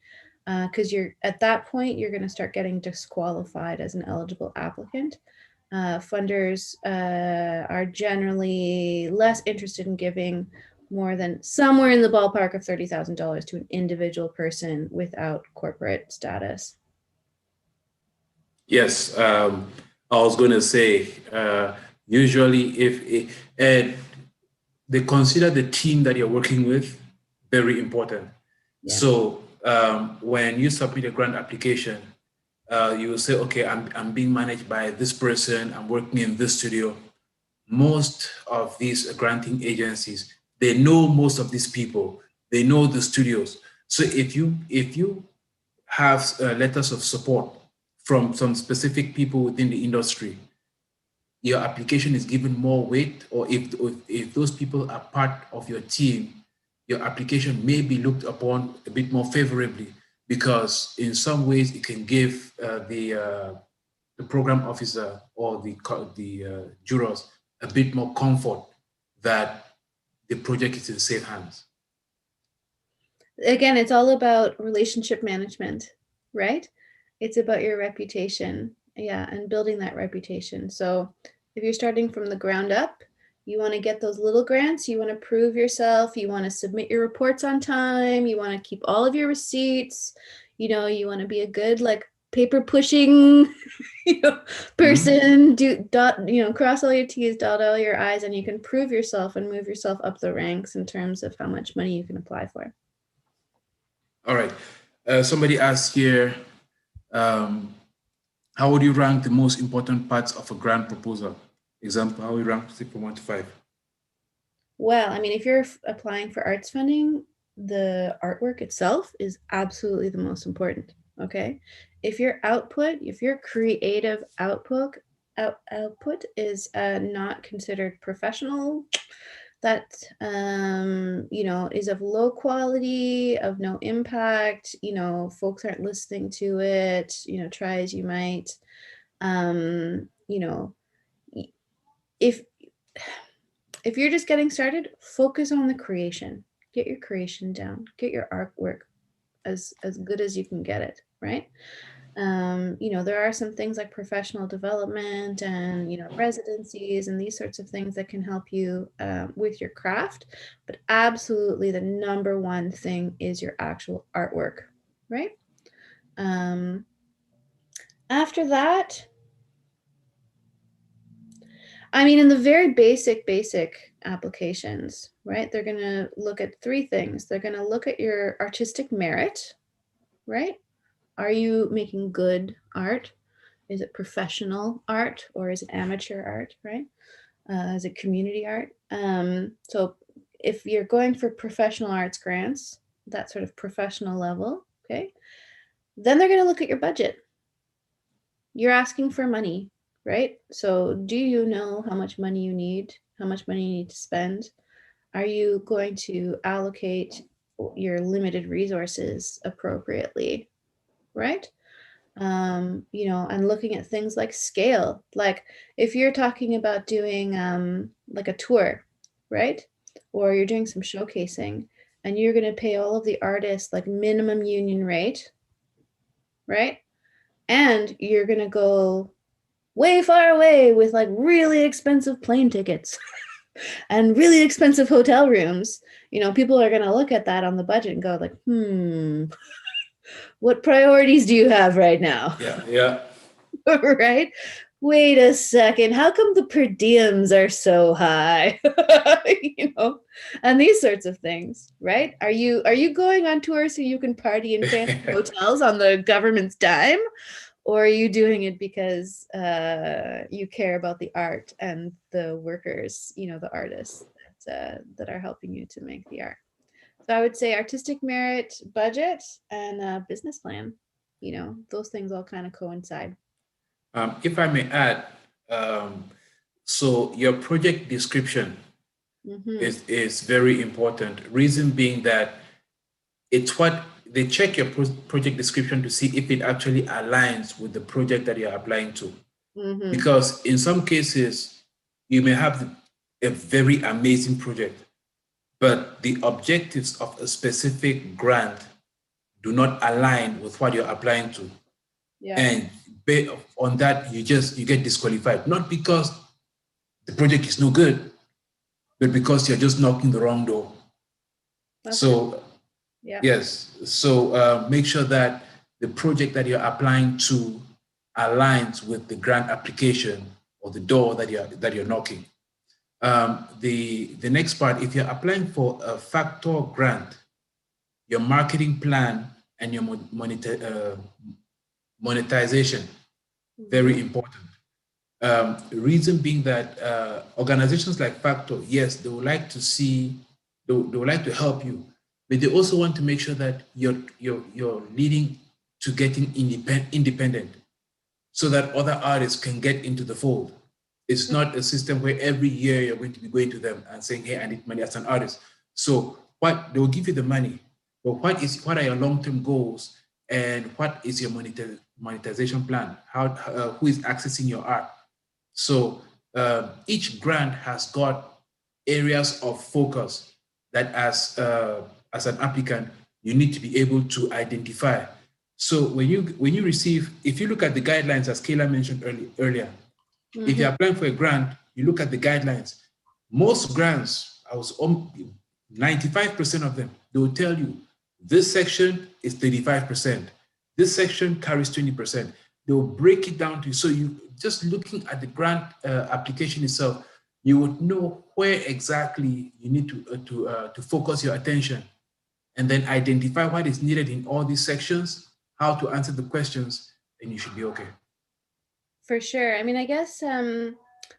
Because at that point, you're going to start getting disqualified as an eligible applicant. Funders are generally less interested in giving more than somewhere in the ballpark of $30,000 to an individual person without corporate status. Yes, I was going to say, usually and they consider the team that you're working with very important. Yeah. So when you submit a grant application, you will say, okay, I'm being managed by this person, I'm working in this studio. Most of these granting agencies, they know most of these people, they know the studios. So if you have letters of support from some specific people within the industry, your application is given more weight, or if those people are part of your team, your application may be looked upon a bit more favorably, because in some ways it can give the program officer or the jurors a bit more comfort that the project is in safe hands. Again, it's all about relationship management, right? It's about your reputation, yeah, and building that reputation. So if you're starting from the ground up, you want to get those little grants, you want to prove yourself, you want to submit your reports on time, you want to keep all of your receipts, you want to be a good paper pushing person, cross all your T's, dot all your I's, and you can prove yourself and move yourself up the ranks in terms of how much money you can apply for. All right. Somebody asked here, how would you rank the most important parts of a grant proposal? Example, how we rank it from 1 to 5. Well, I mean, if you're applying for arts funding, the artwork itself is absolutely the most important. Okay. If your output, if your creative output is not considered professional, that is of low quality, of no impact, folks aren't listening to it, try as you might, if if you're just getting started, focus on the creation. Get your creation down. Get your artwork as good as you can get it, right? There are some things like professional development and residencies and these sorts of things that can help you with your craft. But absolutely, the number one thing is your actual artwork, right? After that, I mean, in the very basic applications, right? They're going to look at three things. They're going to look at your artistic merit, right? Are you making good art? Is it professional art or is it amateur art, right? Is it community art? So if you're going for professional arts grants, that sort of professional level, okay, then they're going to look at your budget. You're asking for money, right? So do you know how much money you need, how much money you need to spend? Are you going to allocate your limited resources appropriately, right? And looking at things like scale. Like if you're talking about doing like a tour, right? Or you're doing some showcasing and you're going to pay all of the artists like minimum union rate, right? And you're going to go way far away with like really expensive plane tickets and really expensive hotel rooms. People are going to look at that on the budget and go like, what priorities do you have right now? Yeah. Right? Wait a second. How come the per diems are so high? And these sorts of things, right? Are you going on tour so you can party in fancy hotels on the government's dime? Or are you doing it because you care about the art and the workers, the artists that are helping you to make the art? So I would say artistic merit, budget, and business plan. Those things all kind of coincide. If I may add, so your project description is very important. Reason being that it's what they check your project description to see if it actually aligns with the project that you're applying to. Because in some cases, you may have a very amazing project, but the objectives of a specific grant do not align with what you're applying to. Yeah. And on that, you get disqualified, not because the project is no good, but because you're just knocking the wrong door. So, yeah. Yes. So make sure that the project that you're applying to aligns with the grant application or the door that you're knocking. The next part, if you're applying for a factor grant, your marketing plan and your monetization, very important. Reason being that organizations like Factor, yes, they would like to see, they would like to help you, but they also want to make sure that you're leading to getting independent so that other artists can get into the fold. It's not a system where every year you're going to be going to them and saying, hey, I need money as an artist. So what they will give you the money, but what are your long-term goals and what is your monetization plan? Who is accessing your art? So each grant has got areas of focus that as an applicant, you need to be able to identify. So when you receive, if you look at the guidelines, as Kayla mentioned earlier, if you're applying for a grant, you look at the guidelines. Most grants, 95% of them, they will tell you this section is 35%. This section carries 20%. They'll break it down to you. So you just looking at the grant application itself, you would know where exactly you need to focus your attention, and then identify what is needed in all these sections, how to answer the questions, and you should be okay. For sure. I mean, I guess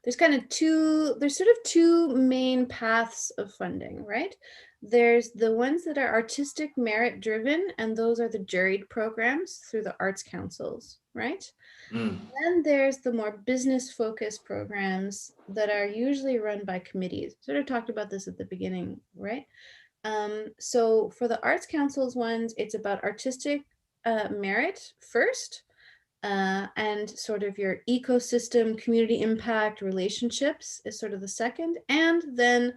there's sort of two main paths of funding, right? There's the ones that are artistic merit driven, and those are the juried programs through the arts councils, right? Mm. Then there's the more business focused programs that are usually run by committees. Sort of talked about this at the beginning, right? So for the arts councils ones, it's about artistic merit first, and sort of your ecosystem, community impact, relationships is sort of the second. And then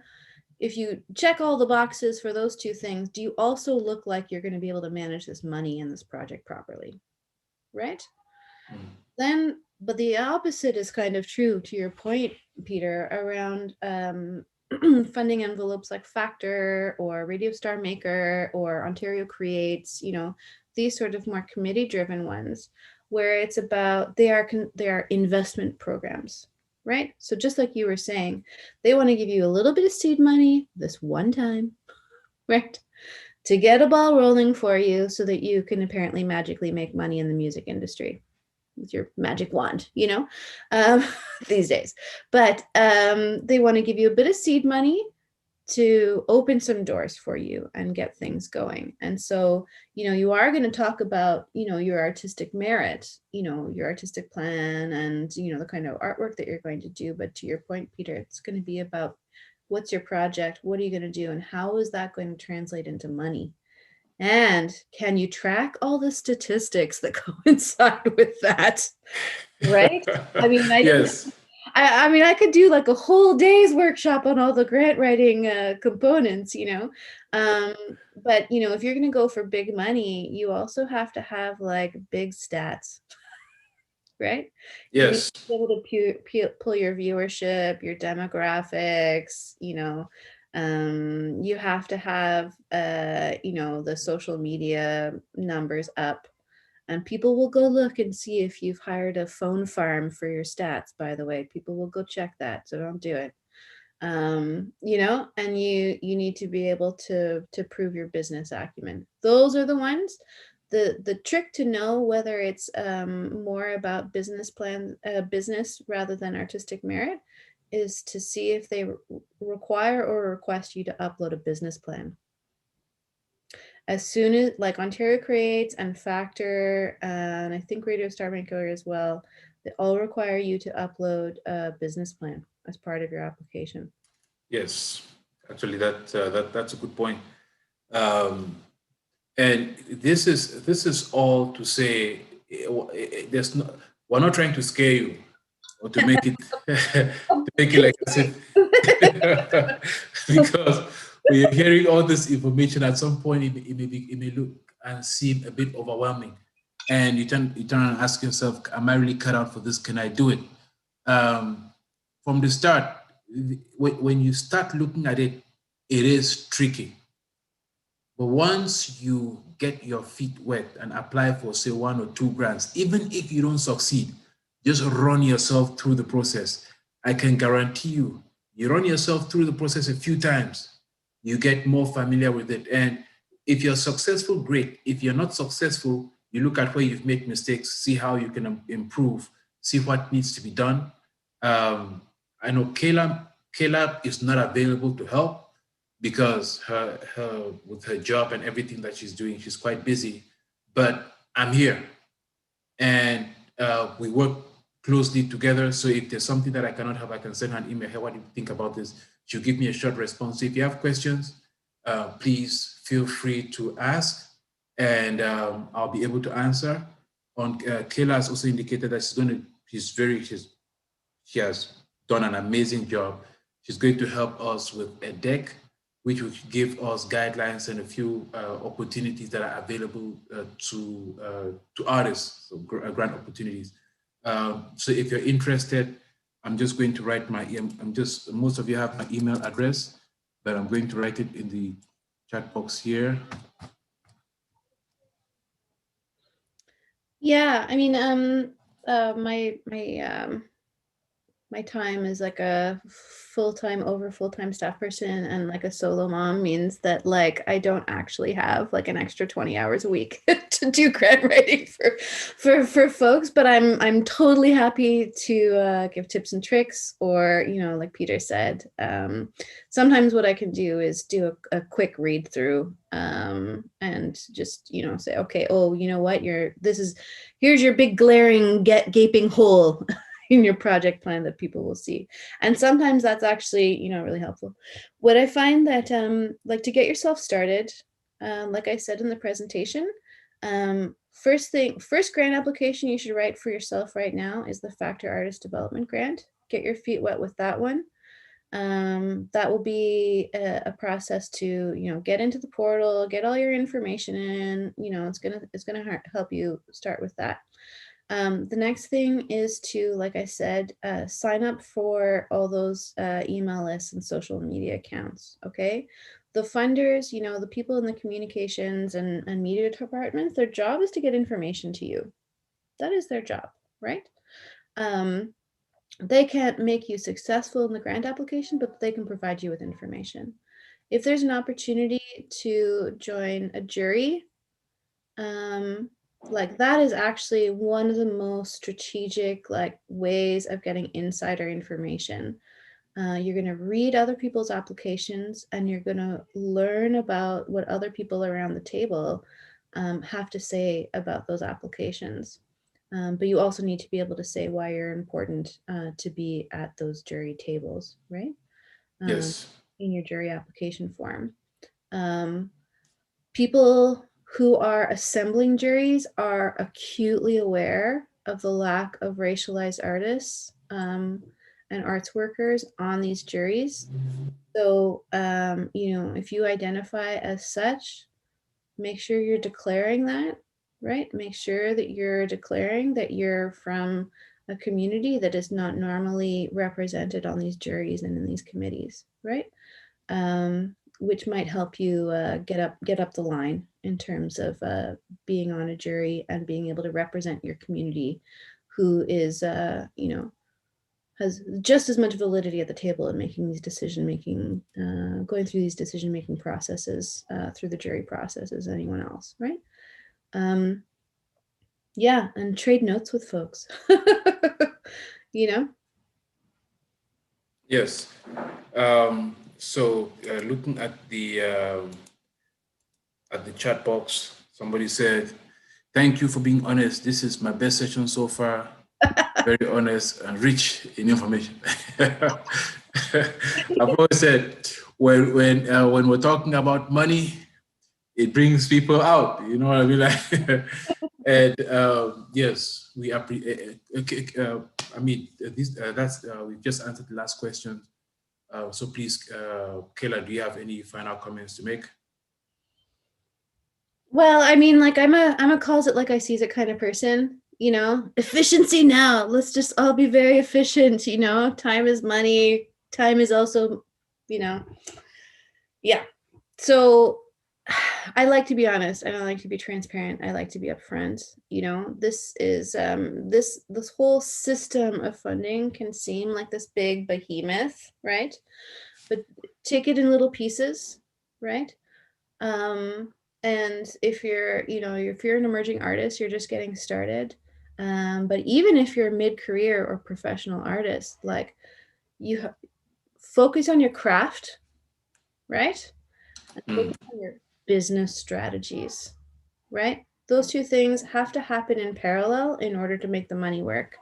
if you check all the boxes for those two things, do you also look like you're going to be able to manage this money in this project properly? Right? Mm. Then, but the opposite is kind of true to your point, Peter, around funding envelopes like Factor or Radio Star Maker or Ontario Creates, these sort of more committee driven ones where it's about they are investment programs, right? So just like you were saying, they want to give you a little bit of seed money this one time, right? To get a ball rolling for you so that you can apparently magically make money in the music industry with your magic wand, um, these days. But they want to give you a bit of seed money to open some doors for you and get things going. And so, you are going to talk about, your artistic merit, your artistic plan and, the kind of artwork that you're going to do. But to your point, Peter, it's going to be about what's your project? What are you going to do? And how is that going to translate into money? And can you track all the statistics that coincide with that? Right? I mean, Yes. I mean, I could do like a whole day's workshop on all the grant writing components, um, but if you're going to go for big money, you also have to have like big stats, right? You need Yes. to be able to pull your viewership, your demographics, you have to have, the social media numbers up. And people will go look and see if you've hired a phone farm for your stats, by the way. People will go check that, so don't do it. And you need to be able to prove your business acumen. Those are the ones. The trick to know whether it's more about business rather than artistic merit is to see if they require or request you to upload a business plan. As soon as, like, Ontario Creates and Factor, and I think Radio Star Maker as well, they all require you to upload a business plan as part of your application. Yes. Actually, that's a good point. Um, and this is all to say, there's no, we're not trying to scare you or to make it to make it like I said, because when you're hearing all this information, at some point it may look and seem a bit overwhelming, and you turn and ask yourself, am I really cut out for this? Can I do it? From the start, when you start looking at it, it is tricky. But once you get your feet wet and apply for, say, 1 or 2 grants, even if you don't succeed, just run yourself through the process. I can guarantee you, you run yourself through the process a few times, you get more familiar with it. And if you're successful, great. If you're not successful, you look at where you've made mistakes, see how you can improve, see what needs to be done. I know Caleb is not available to help because her with her job and everything that she's doing, she's quite busy. But I'm here, and we work closely together. So if there's something that I cannot help, I can send her an email. Hey, what do you think about this? She'll give me a short response. So if you have questions, please feel free to ask, and I'll be able to answer. Kayla has also indicated that she has done an amazing job. She's going to help us with a deck, which will give us guidelines and a few opportunities that are available to artists, so grant opportunities. So if you're interested, I'm just going to write most of you have my email address, but I'm going to write it in the chat box here. Yeah, I mean, my my time as like a full-time staff person and like a solo mom means that like I don't actually have like an extra 20 hours a week to do grant writing for folks, but I'm totally happy to give tips and tricks, or like Peter said, sometimes what I can do is do a quick read through, and just say, okay, oh, you know what, here's your big glaring gaping hole in your project plan that people will see. And sometimes that's actually, really helpful. What I find that, like, to get yourself started, like I said in the presentation, first grant application you should write for yourself right now is the Factor Artist Development Grant. Get your feet wet with that one. That will be a process to, get into the portal, get all your information in, it's gonna help you start with that. The next thing is to, like I said, sign up for all those email lists and social media accounts, okay? The funders, the people in the communications and media departments, their job is to get information to you. That is their job, right? They can't make you successful in the grant application, but they can provide you with information. If there's an opportunity to join a jury, like that is actually one of the most strategic ways of getting insider information. You're going to read other people's applications and you're going to learn about what other people around the table have to say about those applications. But you also need to be able to say why you're important to be at those jury tables, right? Yes. In your jury application form. People who are assembling juries are acutely aware of the lack of racialized artists and arts workers on these juries. So, if you identify as such, make sure you're declaring that, right? Make sure that you're declaring that you're from a community that is not normally represented on these juries and in these committees, right? Which might help you get up the line in terms of being on a jury and being able to represent your community, who is, has just as much validity at the table in making these going through these decision-making processes through the jury process as anyone else, right? Yeah, and trade notes with folks, Yes. So looking at the chat box, somebody said, "Thank you for being honest. This is my best session so far. Very honest and rich in information." I've always said, when we're talking about money, it brings people out. You know what I mean? Like, and yes, we appreciate. Okay, I mean, we've just answered the last question. So please, Kayla, do you have any final comments to make? Well, I mean, like I'm a calls it like I sees it kind of person, efficiency now. Let's just all be very efficient, time is money. Time is also, yeah. So I like to be honest. I don't like to be transparent. I like to be upfront. This is this whole system of funding can seem like this big behemoth, right? But take it in little pieces, right? And if you're, if you're an emerging artist, you're just getting started. But even if you're mid-career or professional artist, like focus on your craft, right? And focus on your business strategies, right? Those two things have to happen in parallel in order to make the money work,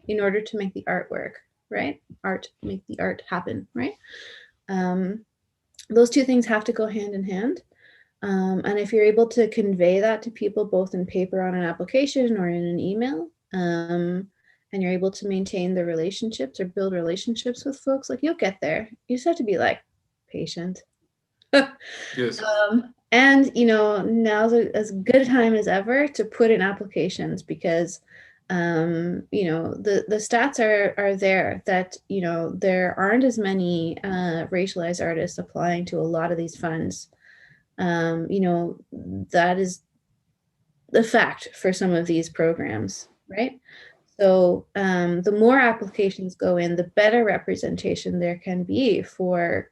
in order to make the art work, right? Make the art happen, right? Those two things have to go hand in hand. And if you're able to convey that to people, both in paper on an application or in an email, and you're able to maintain the relationships or build relationships with folks, like you'll get there. You just have to be like patient. Yes. And now's as good a time as ever to put in applications, because the stats are there that there aren't as many racialized artists applying to a lot of these funds. That is the fact for some of these programs, right? So the more applications go in, the better representation there can be for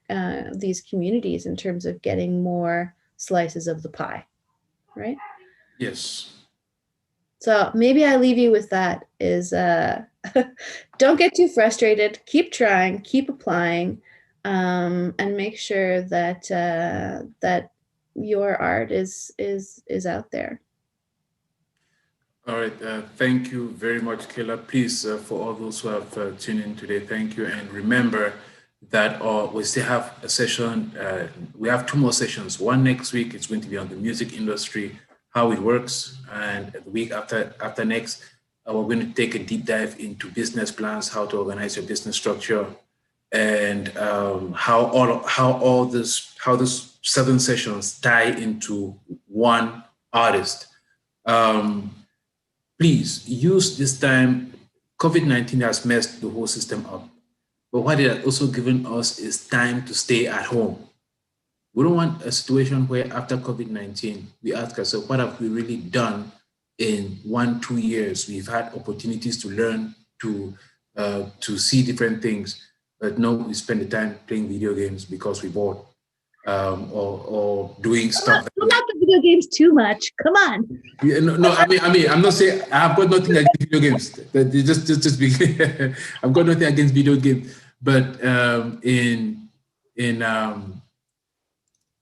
these communities in terms of getting more slices of the pie, right? Yes. So maybe I leave you with that is don't get too frustrated, keep trying, keep applying, and make sure that that your art is out there. All right. Thank you very much, Kayla. Please, for all those who have tuned in today, thank you. And remember that we still have a session. We have 2 more sessions. One next week, it's going to be on the music industry, how it works. And the week after next, we're going to take a deep dive into business plans, how to organize your business structure, and how those 7 sessions tie into one artist. Please use this time. COVID-19 has messed the whole system up. But what it has also given us is time to stay at home. We don't want a situation where after COVID-19, we ask ourselves, what have we really done in 1-2 years? We've had opportunities to learn, to see different things, but no, we spend the time playing video games because we bored. Or doing stuff. Don't like the video games too much. Come on. Yeah, no, I mean, I'm not saying I've got nothing against video games. Just be clear. I've got nothing against video games, but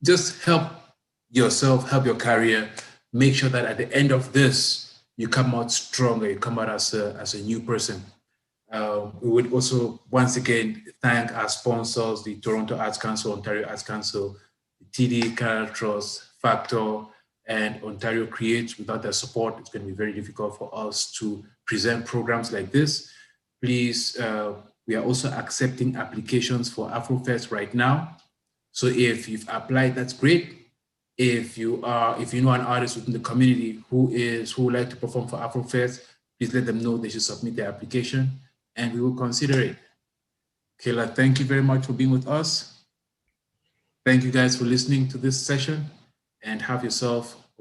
just help yourself, help your career. Make sure that at the end of this, you come out stronger. You come out as a new person. We would also once again thank our sponsors, the Toronto Arts Council, Ontario Arts Council, the TD Canada Trust, Factor, and Ontario Create. Without their support, it's going to be very difficult for us to present programs like this. Please, we are also accepting applications for AfroFest right now. So if you've applied, that's great. If you know an artist within the community who would like to perform for AfroFest, please let them know they should submit their application, and we will consider it. Kayla, thank you very much for being with us. Thank you guys for listening to this session, and have yourself